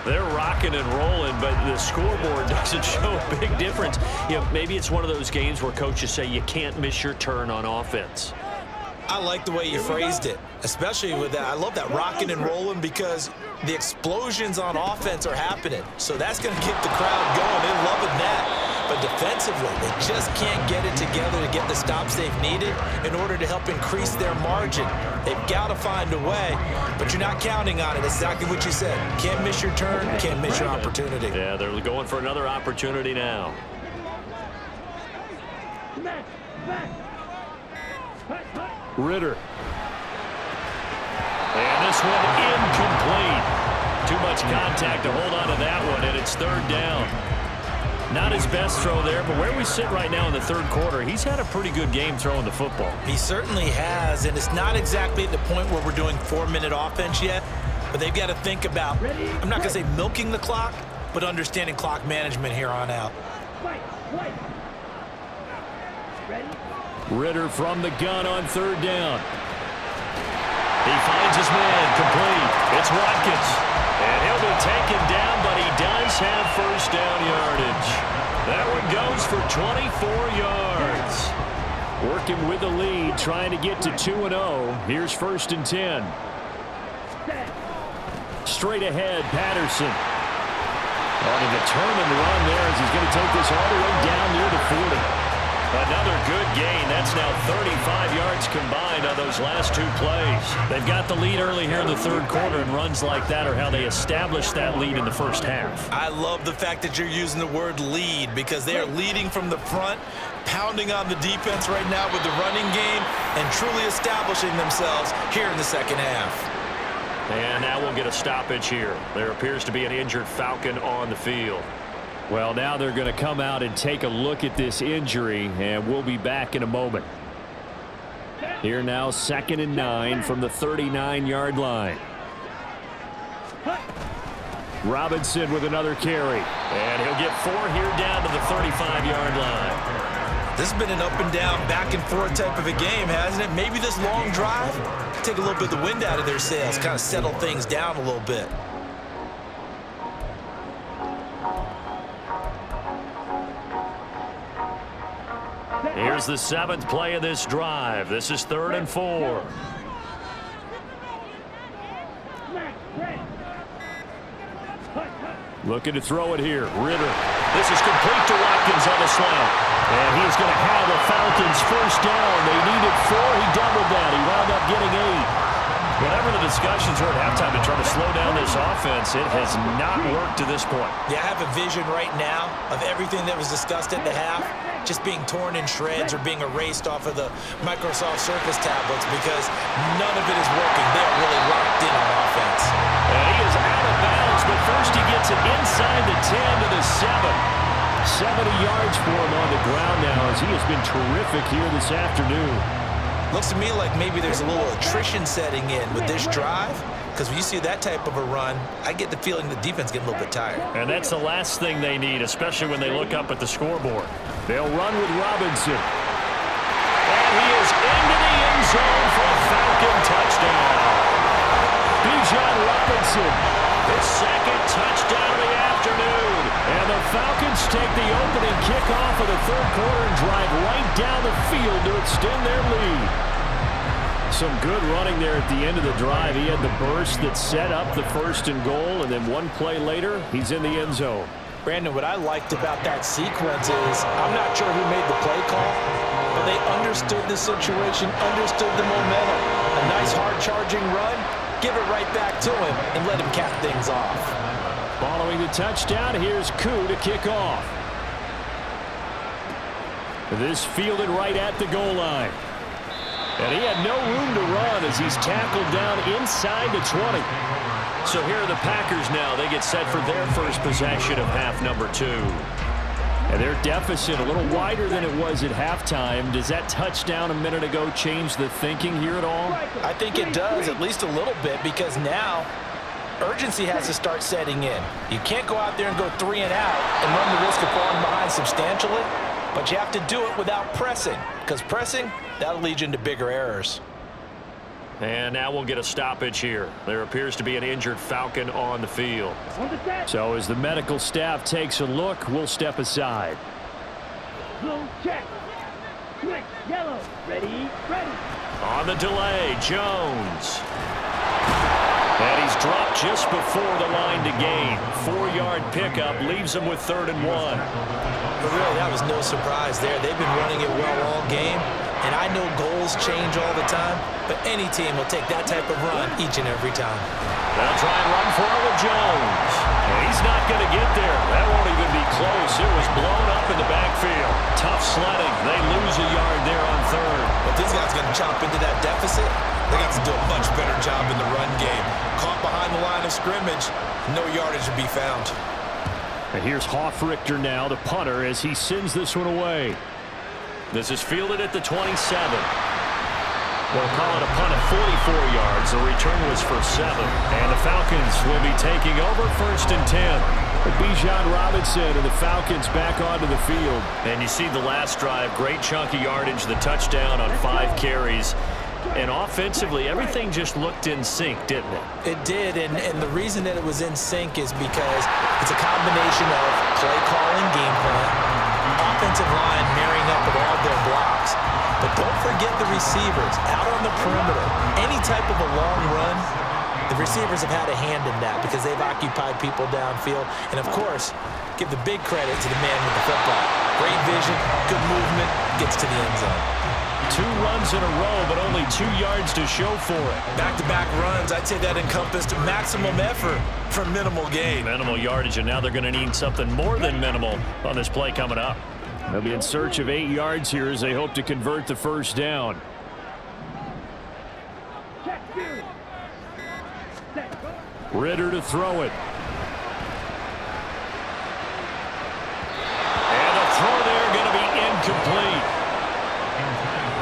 They're rocking and rolling, but the scoreboard doesn't show a big difference. You know, maybe it's one of those games where coaches say you can't miss your turn on offense. I like the way you phrased it, especially with that. I love that rocking and rolling because the explosions on offense are happening. So that's going to keep the crowd going. They're loving that. But defensively, they just can't get it together to get the stops they've needed in order to help increase their margin. They've got to find a way, but you're not counting on it. Exactly what you said. Can't miss your turn, can't miss your opportunity. Yeah, they're going for another opportunity now. Ritter. And this one incomplete. Too much contact to hold on to that one, and it's third down. Not his best throw there, but where we sit right now in the third quarter, he's had a pretty good game throwing the football. He certainly has, and it's not exactly at the point where we're doing 4-minute offense yet, but they've got to think about, I'm not going to say milking the clock, but understanding clock management here on out. Ritter from the gun on third down. He finds his man complete. It's Watkins. And he'll be taken down, but he does have first down yardage. That one goes for 24 yards. Working with the lead, trying to get to 2-0. Here's first and 10. Straight ahead, Patterson. On a determined run there as he's going to take this all the way down near the 40. Another good gain. That's now 35 yards combined on those last two plays. They've got the lead early here in the third quarter, and runs like that are how they establish that lead in the first half. I love the fact that you're using the word lead because they are leading from the front, pounding on the defense right now with the running game, and truly establishing themselves here in the second half. And now we'll get a stoppage here. There appears to be an injured Falcon on the field. Well, now they're going to come out and take a look at this injury, and we'll be back in a moment. Here now, 2nd and 9 from the 39-yard line. Robinson with another carry. And he'll get 4 here down to the 35-yard line. This has been an up and down, back and forth type of a game, hasn't it? Maybe this long drive, take a little bit of the wind out of their sails, kind of settle things down a little bit. Here's the 7th play of this drive. This is 3rd and 4. Looking to throw it here. Ritter. This is complete to Watkins on the slant. And he's going to have the Falcons first down. They needed 4. He doubled that. He wound up getting 8. Whatever the discussions were at halftime to try to slow down this offense, it has not worked to this point. Yeah, I have a vision right now of everything that was discussed at the half just being torn in shreds or being erased off of the Microsoft Surface tablets because none of it is working. They are really locked in on offense. And he is out of bounds, but first he gets it inside the 10 to the 7. 70 yards for him on the ground now as he has been terrific here this afternoon. Looks to me like maybe there's a little attrition setting in with this drive, because when you see that type of a run, I get the feeling the defense getting a little bit tired. And that's the last thing they need, especially when they look up at the scoreboard. They'll run with Robinson. And he is into the end zone for a Falcon touchdown. Bijan Robinson, his 2nd touchdown of the afternoon. And the Falcons take the opening kickoff of the third quarter and drive right down the field to extend their lead. Some good running there at the end of the drive. He had the burst that set up the 1st and goal, and then one play later, he's in the end zone. Brandon, what I liked about that sequence is I'm not sure who made the play call, but they understood the situation, understood the momentum. A nice hard-charging run, give it right back to him, and let him cap things off. Following the touchdown, here's Koo to kick off. This fielded right at the goal line. And he had no room to run as he's tackled down inside the 20. So here are the Packers now. They get set for their first possession of half number 2. And their deficit a little wider than it was at halftime. Does that touchdown a minute ago change the thinking here at all? I think it does, at least a little bit, because now urgency has to start setting in. You can't go out there and go 3 and out and run the risk of falling behind substantially, but you have to do it without pressing, because pressing, that'll lead you into bigger errors. And now we'll get a stoppage here. There appears to be an injured Falcon on the field. So as the medical staff takes a look, we'll step aside. Blue check. Switch, yellow. Ready, ready. On the delay, Jones. And he's dropped just before the line to gain. 4-yard pickup leaves him with 3rd and 1. But really, that was no surprise there. They've been running it well all game. And I know goals change all the time, but any team will take that type of run each and every time. They'll try and run for it with Jones. And he's not going to get there. That won't even be close. It was blown up in the backfield. Tough sledding. They lose a yard there on 3rd. If these guys are going to chop into that deficit, they got to do a much better job in the run game. Caught behind the line of scrimmage, no yardage to be found. And here's Hoffrichter now, the punter, as he sends this one away. This is fielded at the 27. They'll call it a punt of 44 yards. The return was for 7. And the Falcons will be taking over 1st and 10. Bijan Robinson and the Falcons back onto the field. And you see the last drive, great chunky yardage, the touchdown on 5 carries. And offensively, everything just looked in sync, didn't it? It did, and the reason that it was in sync is because it's a combination of play calling, game plan, offensive line marrying up with all their blocks. But don't forget the receivers out on the perimeter. Any type of a long run, The receivers have had a hand in that because they've occupied people downfield. And, of course, give the big credit to the man with the football. Great vision, good movement, gets to the end zone. 2 runs in a row, but only 2 yards to show for it. Back-to-back runs, I'd say that encompassed maximum effort for minimal gain. Minimal yardage, and now they're going to need something more than minimal on this play coming up. They'll be in search of 8 yards here as they hope to convert the first down. Ritter to throw it. And the throw there going to be incomplete.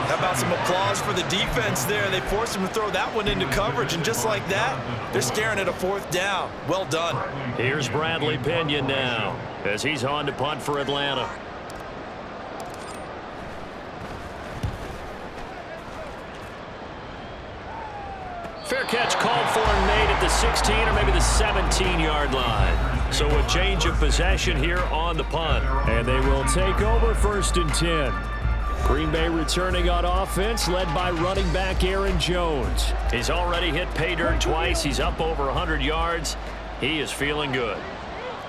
How about some applause for the defense there? They forced him to throw that one into coverage, and just like that, they're staring at a 4th down. Well done. Here's Bradley Pinion now as he's on to punt for Atlanta. Fair catch called for and made at the 16 or maybe the 17-yard line. So a change of possession here on the punt. And they will take over 1st and 10. Green Bay returning on offense, led by running back Aaron Jones. He's already hit pay dirt twice. He's up over 100 yards. He is feeling good.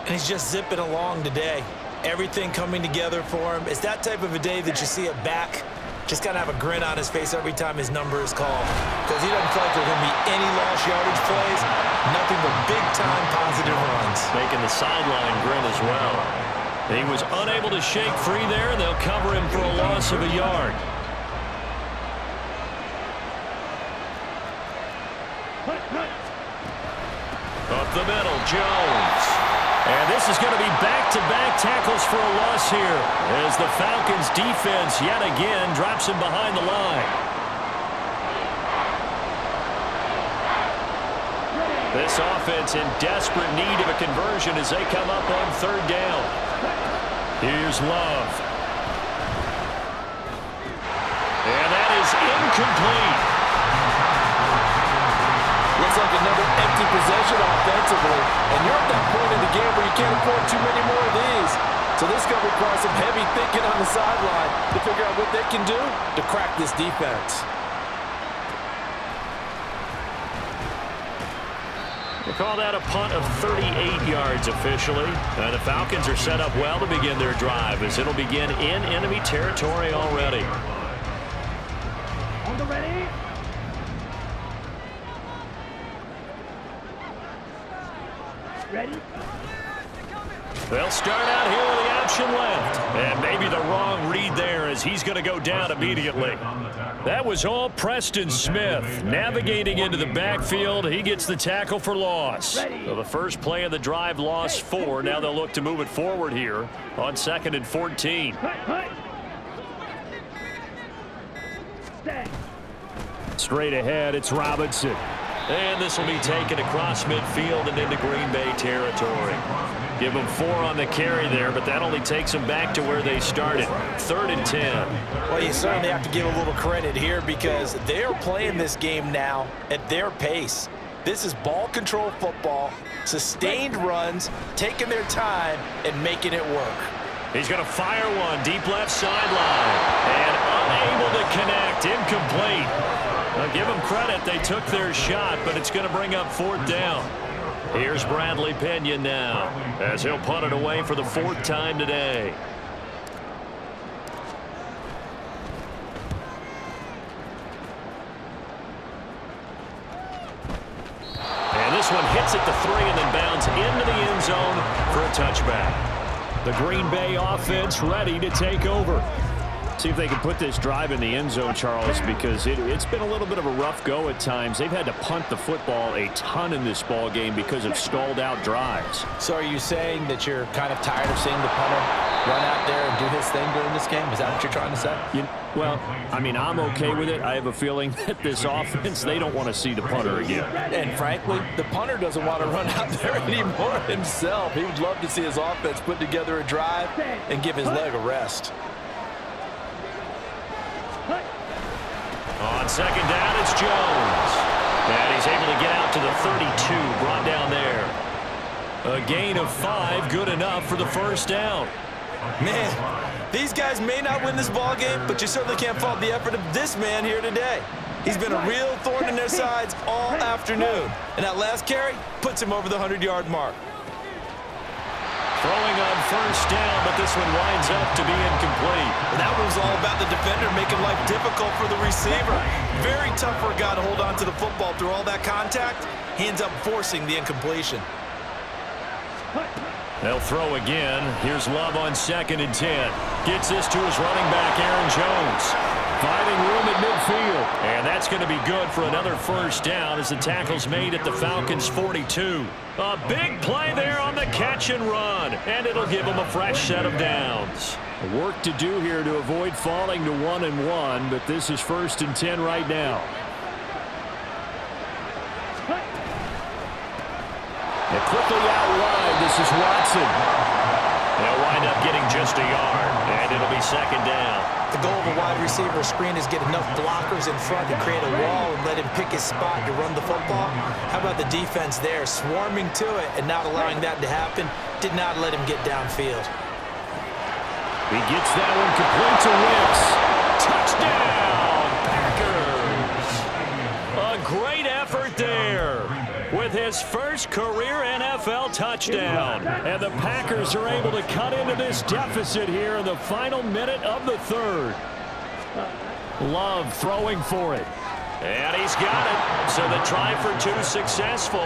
And he's just zipping along today. Everything coming together for him. It's that type of a day that you see a back just got to have a grin on his face every time his number is called. Because he doesn't feel like there's going to be any lost yardage plays. Nothing but big-time positive runs. Making the sideline grin as well. He was unable to shake free there, and they'll cover him for a loss of a yard. Up the middle, Jones. And this is going to be back-to-back tackles for a loss here as the Falcons defense yet again drops him behind the line. This offense in desperate need of a conversion as they come up on 3rd down. Here's Love. And that is incomplete. Looks like another empty possession offensively. And you're at that point in the game where you can't afford too many more of these. So this is going to require some heavy thinking on the sideline to figure out what they can do to crack this defense. They call that a punt of 38 yards officially. And the Falcons are set up well to begin their drive as it'll begin in enemy territory already. On the ready. Ready? They'll start out here with the option left. And maybe the wrong read there as he's going to go down immediately. That was all Preston Smith navigating into the backfield. He gets the tackle for loss. So the first play of the drive, loss 4. Now they'll look to move it forward here on 2nd and 14. Straight ahead, it's Robinson. And this will be taken across midfield and into Green Bay territory. Give them 4 on the carry there, but that only takes them back to where they started. 3rd and 10. Well, you certainly have to give a little credit here because they're playing this game now at their pace. This is ball control football, sustained runs, taking their time and making it work. He's going to fire one deep left sideline and unable to connect. Incomplete. Now give them credit. They took their shot, but it's going to bring up 4th down. Here's Bradley Pinion now as he'll punt it away for the 4th time today. And this one hits at the 3 and then bounds into the end zone for a touchback. The Green Bay offense ready to take over. See if they can put this drive in the end zone, Charles, because it's been a little bit of a rough go at times. They've had to punt the football a ton in this ball game because of stalled out drives. So are you saying that you're kind of tired of seeing the punter run out there and do his thing during this game? Is that what you're trying to say? Well, I mean, I'm okay with it. I have a feeling that this offense, they don't want to see the punter again. And frankly, the punter doesn't want to run out there anymore himself. He would love to see his offense put together a drive and give his leg a rest. On 2nd down, it's Jones. And he's able to get out to the 32, brought down there. A gain of 5, good enough for the 1st down. Man, these guys may not win this ball game, but you certainly can't fault the effort of this man here today. He's been a real thorn in their sides all afternoon. And that last carry puts him over the 100-yard mark. Throwing on first down, but this one winds up to be incomplete. And that was all about the defender making life difficult for the receiver. Very tough for a guy to hold on to the football through all that contact. He ends up forcing the incompletion. They'll throw again. Here's Love on 2nd and 10. Gets this to his running back, Aaron Jones. Finding room at midfield. And that's going to be good for another first down as the tackle's made at the Falcons' 42. A big play there on the catch and run. And it'll give them a fresh set of downs. Work to do here to avoid falling to 1-1, but this is 1st and 10 right now. And quickly out wide, this is Watson. They'll wind up getting just a yard, and it'll be 2nd down. The goal of a wide receiver screen is get enough blockers in front to create a wall and let him pick his spot to run the football. How about the defense there, swarming to it and not allowing that to happen? Did not let him get downfield. He gets that one complete to Wicks. Touchdown, Packers! A great effort there with his first career NFL touchdown. And the Packers are able to cut into this deficit here in the final minute of the 3rd. Love throwing for it. And he's got it. So the try for 2 successful.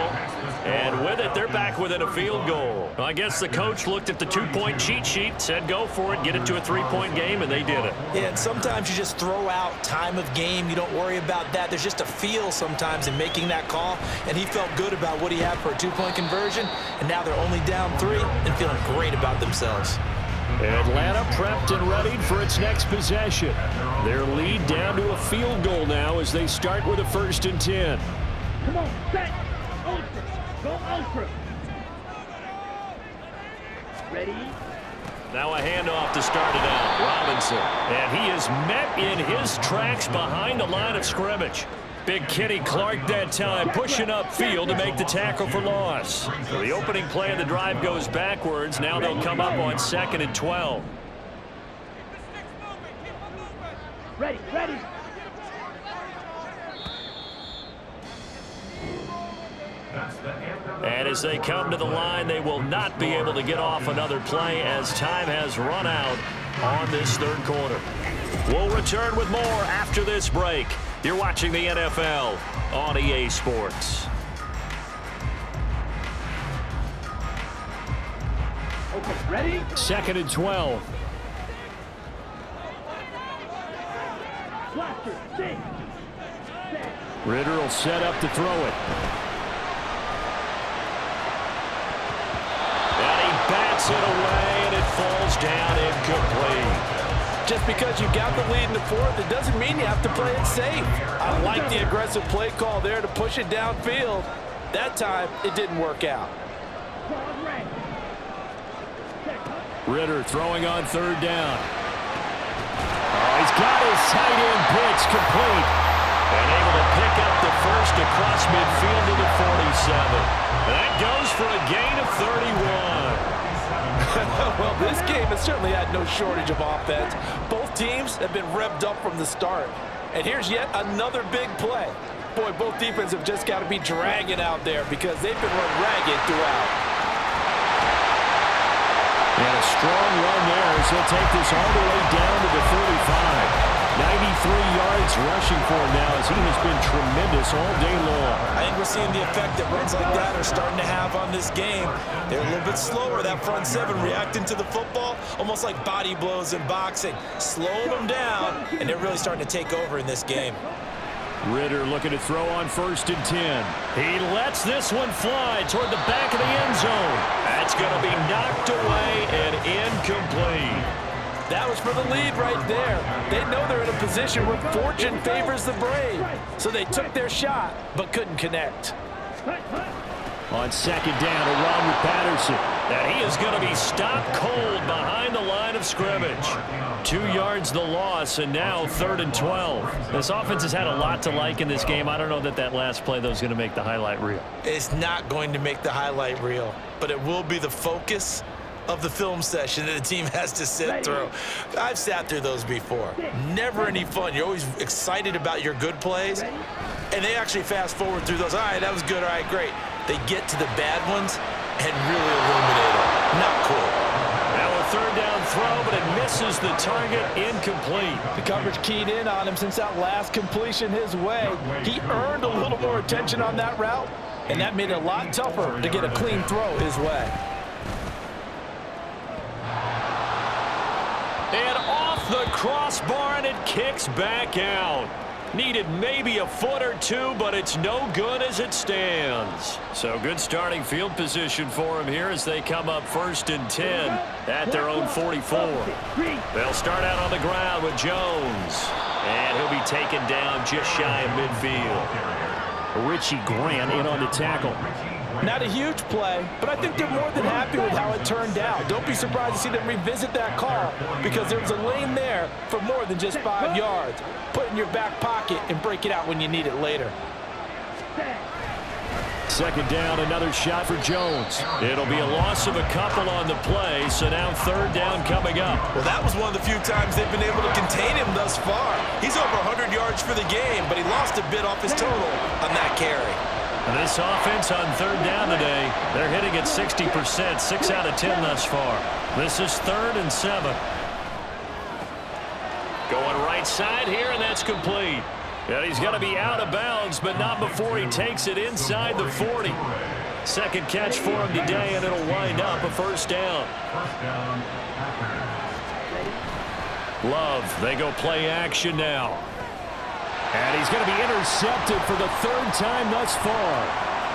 And with it, they're back within a field goal. Well, I guess the coach looked at the 2-point cheat sheet, said go for it, get it to a 3-point game, and they did it. Yeah, and sometimes you just throw out time of game. You don't worry about that. There's just a feel sometimes in making that call, and he felt good about what he had for a 2-point conversion, and now they're only down 3 and feeling great about themselves. Atlanta prepped and ready for its next possession. Their lead down to a field goal now as they start with a 1st and 10. Come on, set. Ultra. Go ultra. Ready? Now a handoff to start it out. Robinson. And he is met in his tracks behind the line of scrimmage. Big Kenny Clark that time pushing upfield to make the tackle for loss. So the opening play of the drive goes backwards. Now they'll come up on 2nd and 12. Ready, ready. And as they come to the line, they will not be able to get off another play as time has run out on this 3rd quarter. We'll return with more after this break. You're watching the NFL on EA Sports. Okay, ready? 2nd and 12. Blaster, six. Ritter will set up to throw it. And he bats it away, and it falls down incomplete. Just because you got the lead in the 4th, it doesn't mean you have to play it safe. I like the aggressive play call there to push it downfield. That time, it didn't work out. Ritter throwing on 3rd down. Oh, he's got his tight end pitch complete. And able to pick up the first across midfield to the 47. That goes for a gain of 31. Well, this game has certainly had no shortage of offense. Both teams have been revved up from the start. And here's yet another big play. Boy, both defenses have just got to be dragging out there because they've been run ragged throughout. And a strong run there as he'll take this all the way down to the 35. 93 yards rushing for him now as he has been tremendous all day long. I think we're seeing the effect that runs like that are starting to have on this game. They're a little bit slower, that front 7, reacting to the football, almost like body blows in boxing, slowing them down, and they're really starting to take over in this game. Ritter looking to throw on 1st and 10. He lets this one fly toward the back of the end zone. That's going to be knocked away and incomplete. That was for the lead right there. They know they're in a position where fortune favors the brave. So they took their shot, but couldn't connect. On 2nd down, a run with Patterson. And he is going to be stopped cold behind the line of scrimmage. 2 yards the loss, and now 3rd and 12. This offense has had a lot to like in this game. I don't know that last play, though, is going to make the highlight reel. It's not going to make the highlight reel, but it will be the focus of the film session that a team has to sit through. I've sat through those before. Never any fun. You're always excited about your good plays, and they actually fast forward through those. All right, that was good. All right, great. They get to the bad ones and really illuminate them. Not cool. Now a third down throw, but it misses the target. Incomplete. The coverage keyed in on him since that last completion his way. He earned a little more attention on that route, and that made it a lot tougher to get a clean throw his way. And off the crossbar, and it kicks back out. Needed maybe a foot or two, but it's no good as it stands. So good starting field position for him here as they come up 1st and 10 at their own 44. They'll start out on the ground with Jones, and he'll be taken down just shy of midfield. Richie Grant in on the tackle. Not a huge play, but I think they're more than happy with how it turned out. Don't be surprised to see them revisit that call because there was a lane there for more than just 5 yards. Put it in your back pocket and break it out when you need it later. Second down, another shot for Jones. It'll be a loss of a couple on the play, so now third down coming up. Well, that was one of the few times they've been able to contain him thus far. He's over 100 yards for the game, but he lost a bit off his total on that carry. This offense on third down today, they're hitting at 60%, 6 out of 10 thus far. This is 3rd and 7. Going right side here, and that's complete. And he's going to be out of bounds, but not before he takes it inside the 40. Second catch for him today, and it'll wind up a first down. Love, they go play action now. And he's going to be intercepted for the 3rd time thus far.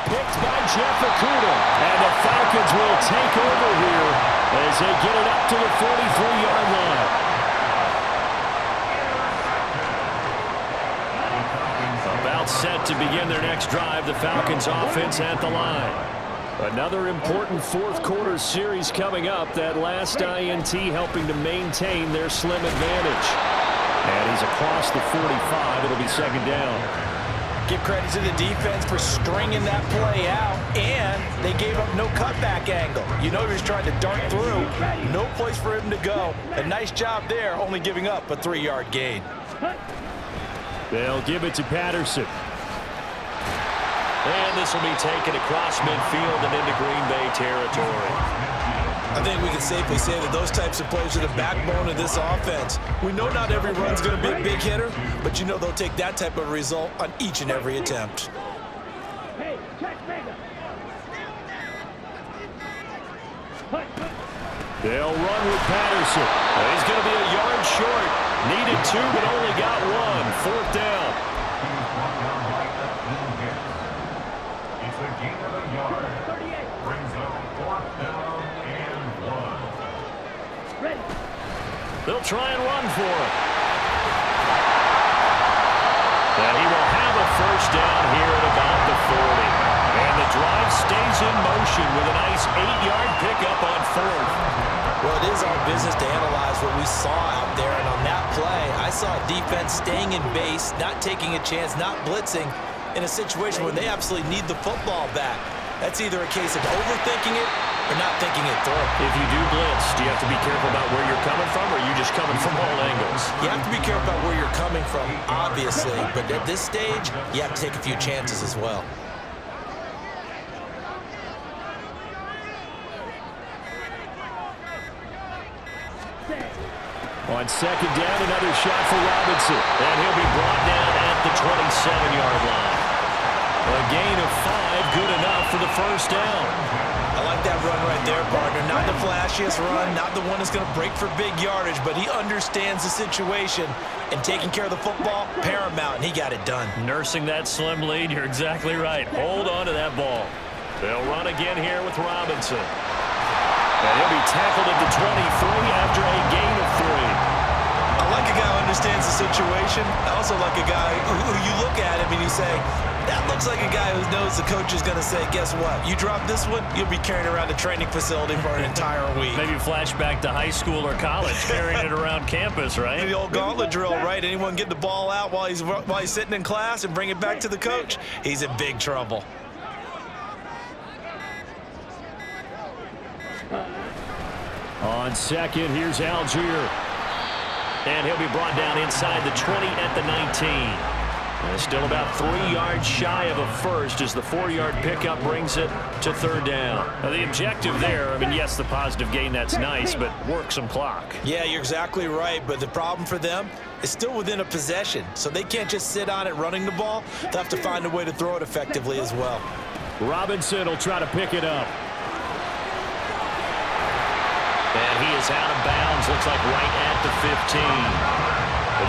Picked by Jeff Okudah. And the Falcons will take over here as they get it up to the 43-yard line. About set to begin their next drive. The Falcons offense at the line. Another important 4th quarter series coming up. That last INT helping to maintain their slim advantage. And he's across the 45. It'll be second down. Give credit to the defense for stringing that play out, and they gave up no cutback angle. You know he was trying to dart through. No place for him to go. A nice job there, only giving up a 3-yard gain. They'll give it to Patterson. And this will be taken across midfield and into Green Bay territory. I think we can safely say that those types of plays are the backbone of this offense. We know not every run's going to be a big hitter, but you know they'll take that type of result on each and every attempt. They'll run with Patterson. He's going to be a yard short. Needed 2, but only got 1. 4th down. It's a gain of a yard. Brings up 4th down and 1. They'll try and run for it. And he will have a first down here at about the 40. And the drive stays in motion with a nice 8-yard pickup on 4th. Well, it is our business to analyze what we saw out there, and on that play, I saw a defense staying in base, not taking a chance, not blitzing, in a situation where they absolutely need the football back. That's either a case of overthinking it or not thinking it through. If you do blitz, do you have to be careful about where you're coming from, or are you just coming from all angles? You have to be careful about where you're coming from, obviously, but at this stage, you have to take a few chances as well. On second down, another shot for Robinson. And he'll be brought down at the 27-yard line. A gain of 5, good enough for the first down. I like that run right there, partner. Not the flashiest run, not the one that's going to break for big yardage, but he understands the situation, and taking care of the football, paramount, and he got it done. Nursing that slim lead, you're exactly right. Hold on to that ball. They'll run again here with Robinson. And he'll be tackled at the 23 after a gain of 3. I like a guy who understands the situation. I also like a guy who you look at him and you say, that looks like a guy who knows the coach is going to say, guess what? You drop this one, you'll be carrying around the training facility for an entire week. Maybe flashback to high school or college, carrying it around campus, right? The old gauntlet drill, right? Anyone get the ball out while he's sitting in class and bring it back to the coach, he's in big trouble. On second, here's Algier. And he'll be brought down inside the 20 at the 19. And still about 3 yards shy of a first as the 4-yard pickup brings it to third down. Now the objective there, I mean, yes, the positive gain, that's nice, but work some clock. Yeah, you're exactly right, but the problem for them is still within a possession, so they can't just sit on it running the ball. They'll have to find a way to throw it effectively as well. Robinson will try to pick it up. And he is out of bounds, looks like right at the 15.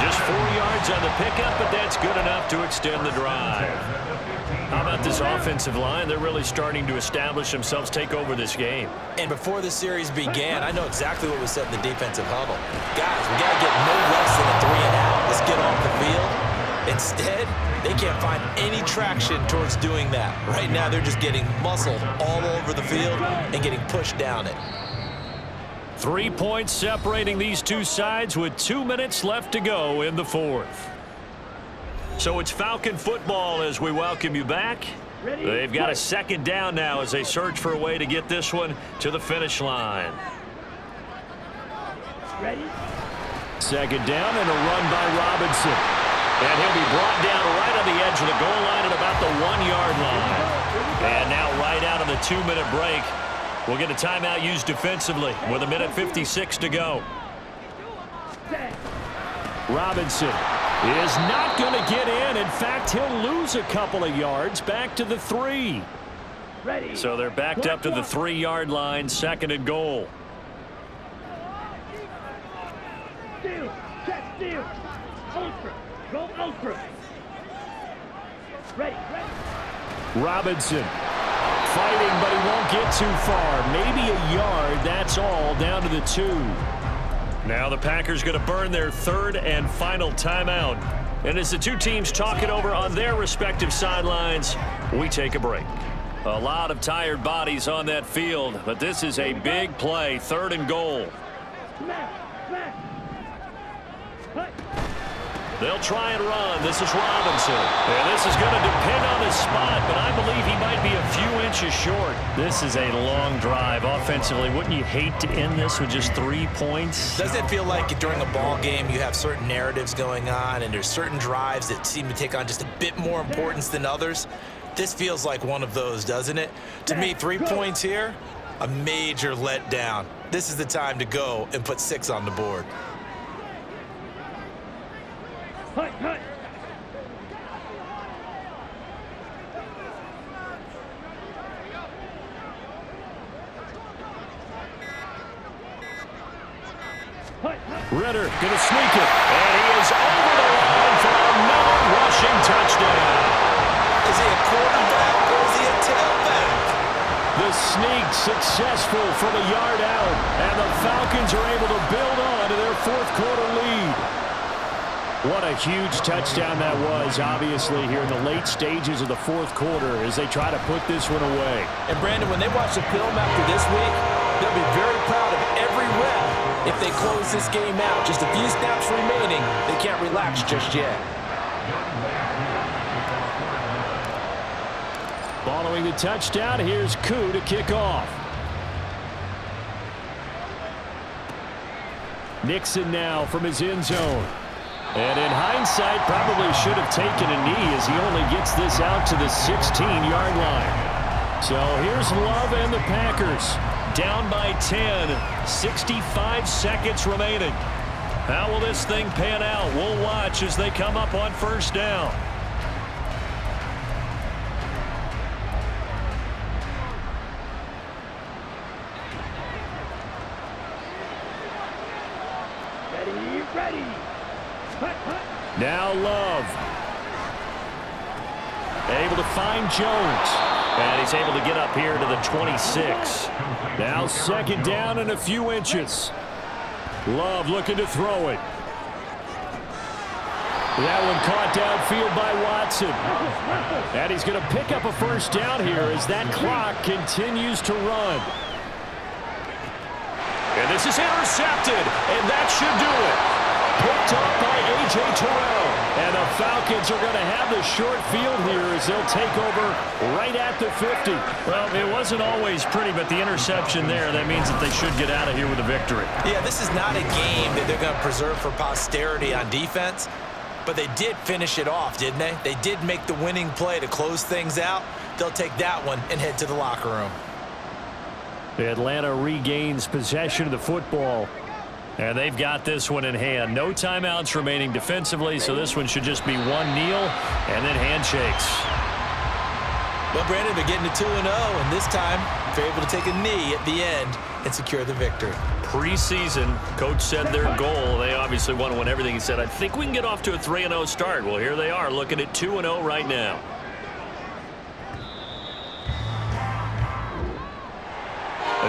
Just 4 yards on the pickup, but that's good enough to extend the drive. How about this offensive line? They're really starting to establish themselves, take over this game. And before the series began, I know exactly what was said in the defensive huddle. Guys, we got to get no less than a 3 and out. Let's get off the field. Instead, they can't find any traction towards doing that. Right now, they're just getting muscled all over the field and getting pushed down it. 3 points separating these two sides with 2 minutes left to go in the fourth. So it's Falcon football as we welcome you back. They've got a second down now as they search for a way to get this one to the finish line. Second down and a run by Robinson. And he'll be brought down right on the edge of the goal line at about the 1-yard line. And now right out of the 2-minute break, we'll get a timeout used defensively with 1:56 to go. Robinson is not going to get in. In fact, he'll lose a couple of yards back to the 3. So they're backed up to the 3-yard line, second and goal. Steal, check, steal. Ultra, go ultra. Ready. Robinson fighting, but he won't get too far. Maybe a yard, that's all, down to the 2. Now the Packers going to burn their third and final timeout. And as the two teams talk it over on their respective sidelines, we take a break. A lot of tired bodies on that field, but this is a big play, third and goal. They'll try and run. This is Robinson. And this is going to depend on his spot, but I believe he might be a few inches short. This is a long drive offensively. Wouldn't you hate to end this with just 3 points? Doesn't it feel like during a ball game you have certain narratives going on and there's certain drives that seem to take on just a bit more importance than others? This feels like one of those, doesn't it? To me, 3 points here, a major letdown. This is the time to go and put 6 on the board. Hut. Ritter going to sneak it. And he is over the line for another rushing touchdown. Is he a quarterback or is he a tailback? The sneak successful from a yard out. And the Falcons are able to build on to their fourth quarter lead. What a huge touchdown that was, obviously, here in the late stages of the fourth quarter as they try to put this one away. And, Brandon, when they watch the film after this week, they'll be very proud of every rep if they close this game out. Just a few snaps remaining. They can't relax just yet. Following the touchdown, here's Koo to kick off. Nixon now from his end zone. And in hindsight, probably should have taken a knee as he only gets this out to the 16-yard line. So here's Love and the Packers. Down by 10, 65 seconds remaining. How will this thing pan out? We'll watch as they come up on first down. Ready. Now Love. Able to find Jones. And he's able to get up here to the 26. Now second down and a few inches. Love looking to throw it. That one caught downfield by Watson. And he's going to pick up a first down here as that clock continues to run. And this is intercepted, and that should do it. Picked up by A.J. Terrell. And the Falcons are going to have the short field here as they'll take over right at the 50. Well, it wasn't always pretty, but the interception there, that means that they should get out of here with a victory. Yeah, this is not a game that they're going to preserve for posterity on defense, but they did finish it off, didn't they? They did make the winning play to close things out. They'll take that one and head to the locker room. Atlanta regains possession of the football. And they've got this one in hand. No timeouts remaining defensively, so this one should just be one kneel and then handshakes. Well, Brandon, they're getting to 2-0, and this time they're able to take a knee at the end and secure the victory. Preseason, coach said their goal, they obviously want to win everything. He said, I think we can get off to a 3-0 start. Well, here they are looking at 2-0 right now.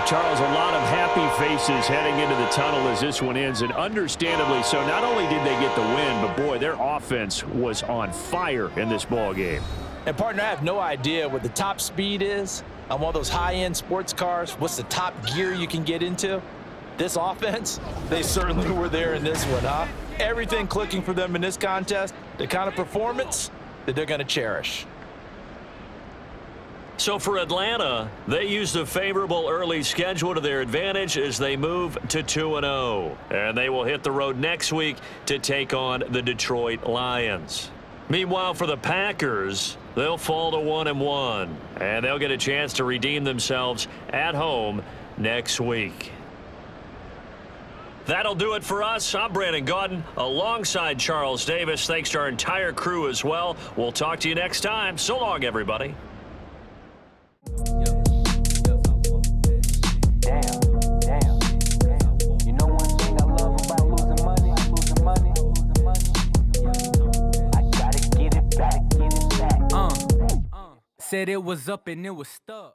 Charles, a lot of happy faces heading into the tunnel as this one ends, and understandably so. Not only did they get the win, but boy, their offense was on fire in this ball game. And partner, I have no idea what the top speed is on one of those high-end sports cars. What's the top gear you can get into? This offense, they certainly were there in this one, huh? Everything clicking for them in this contest, the kind of performance that they're going to cherish. So for Atlanta, they used a favorable early schedule to their advantage as they move to 2-0. And they will hit the road next week to take on the Detroit Lions. Meanwhile, for the Packers, they'll fall to 1-1. And they'll get a chance to redeem themselves at home next week. That'll do it for us. I'm Brandon Gaudin alongside Charles Davis. Thanks to our entire crew as well. We'll talk to you next time. So long, everybody. Said it was up and it was stuck.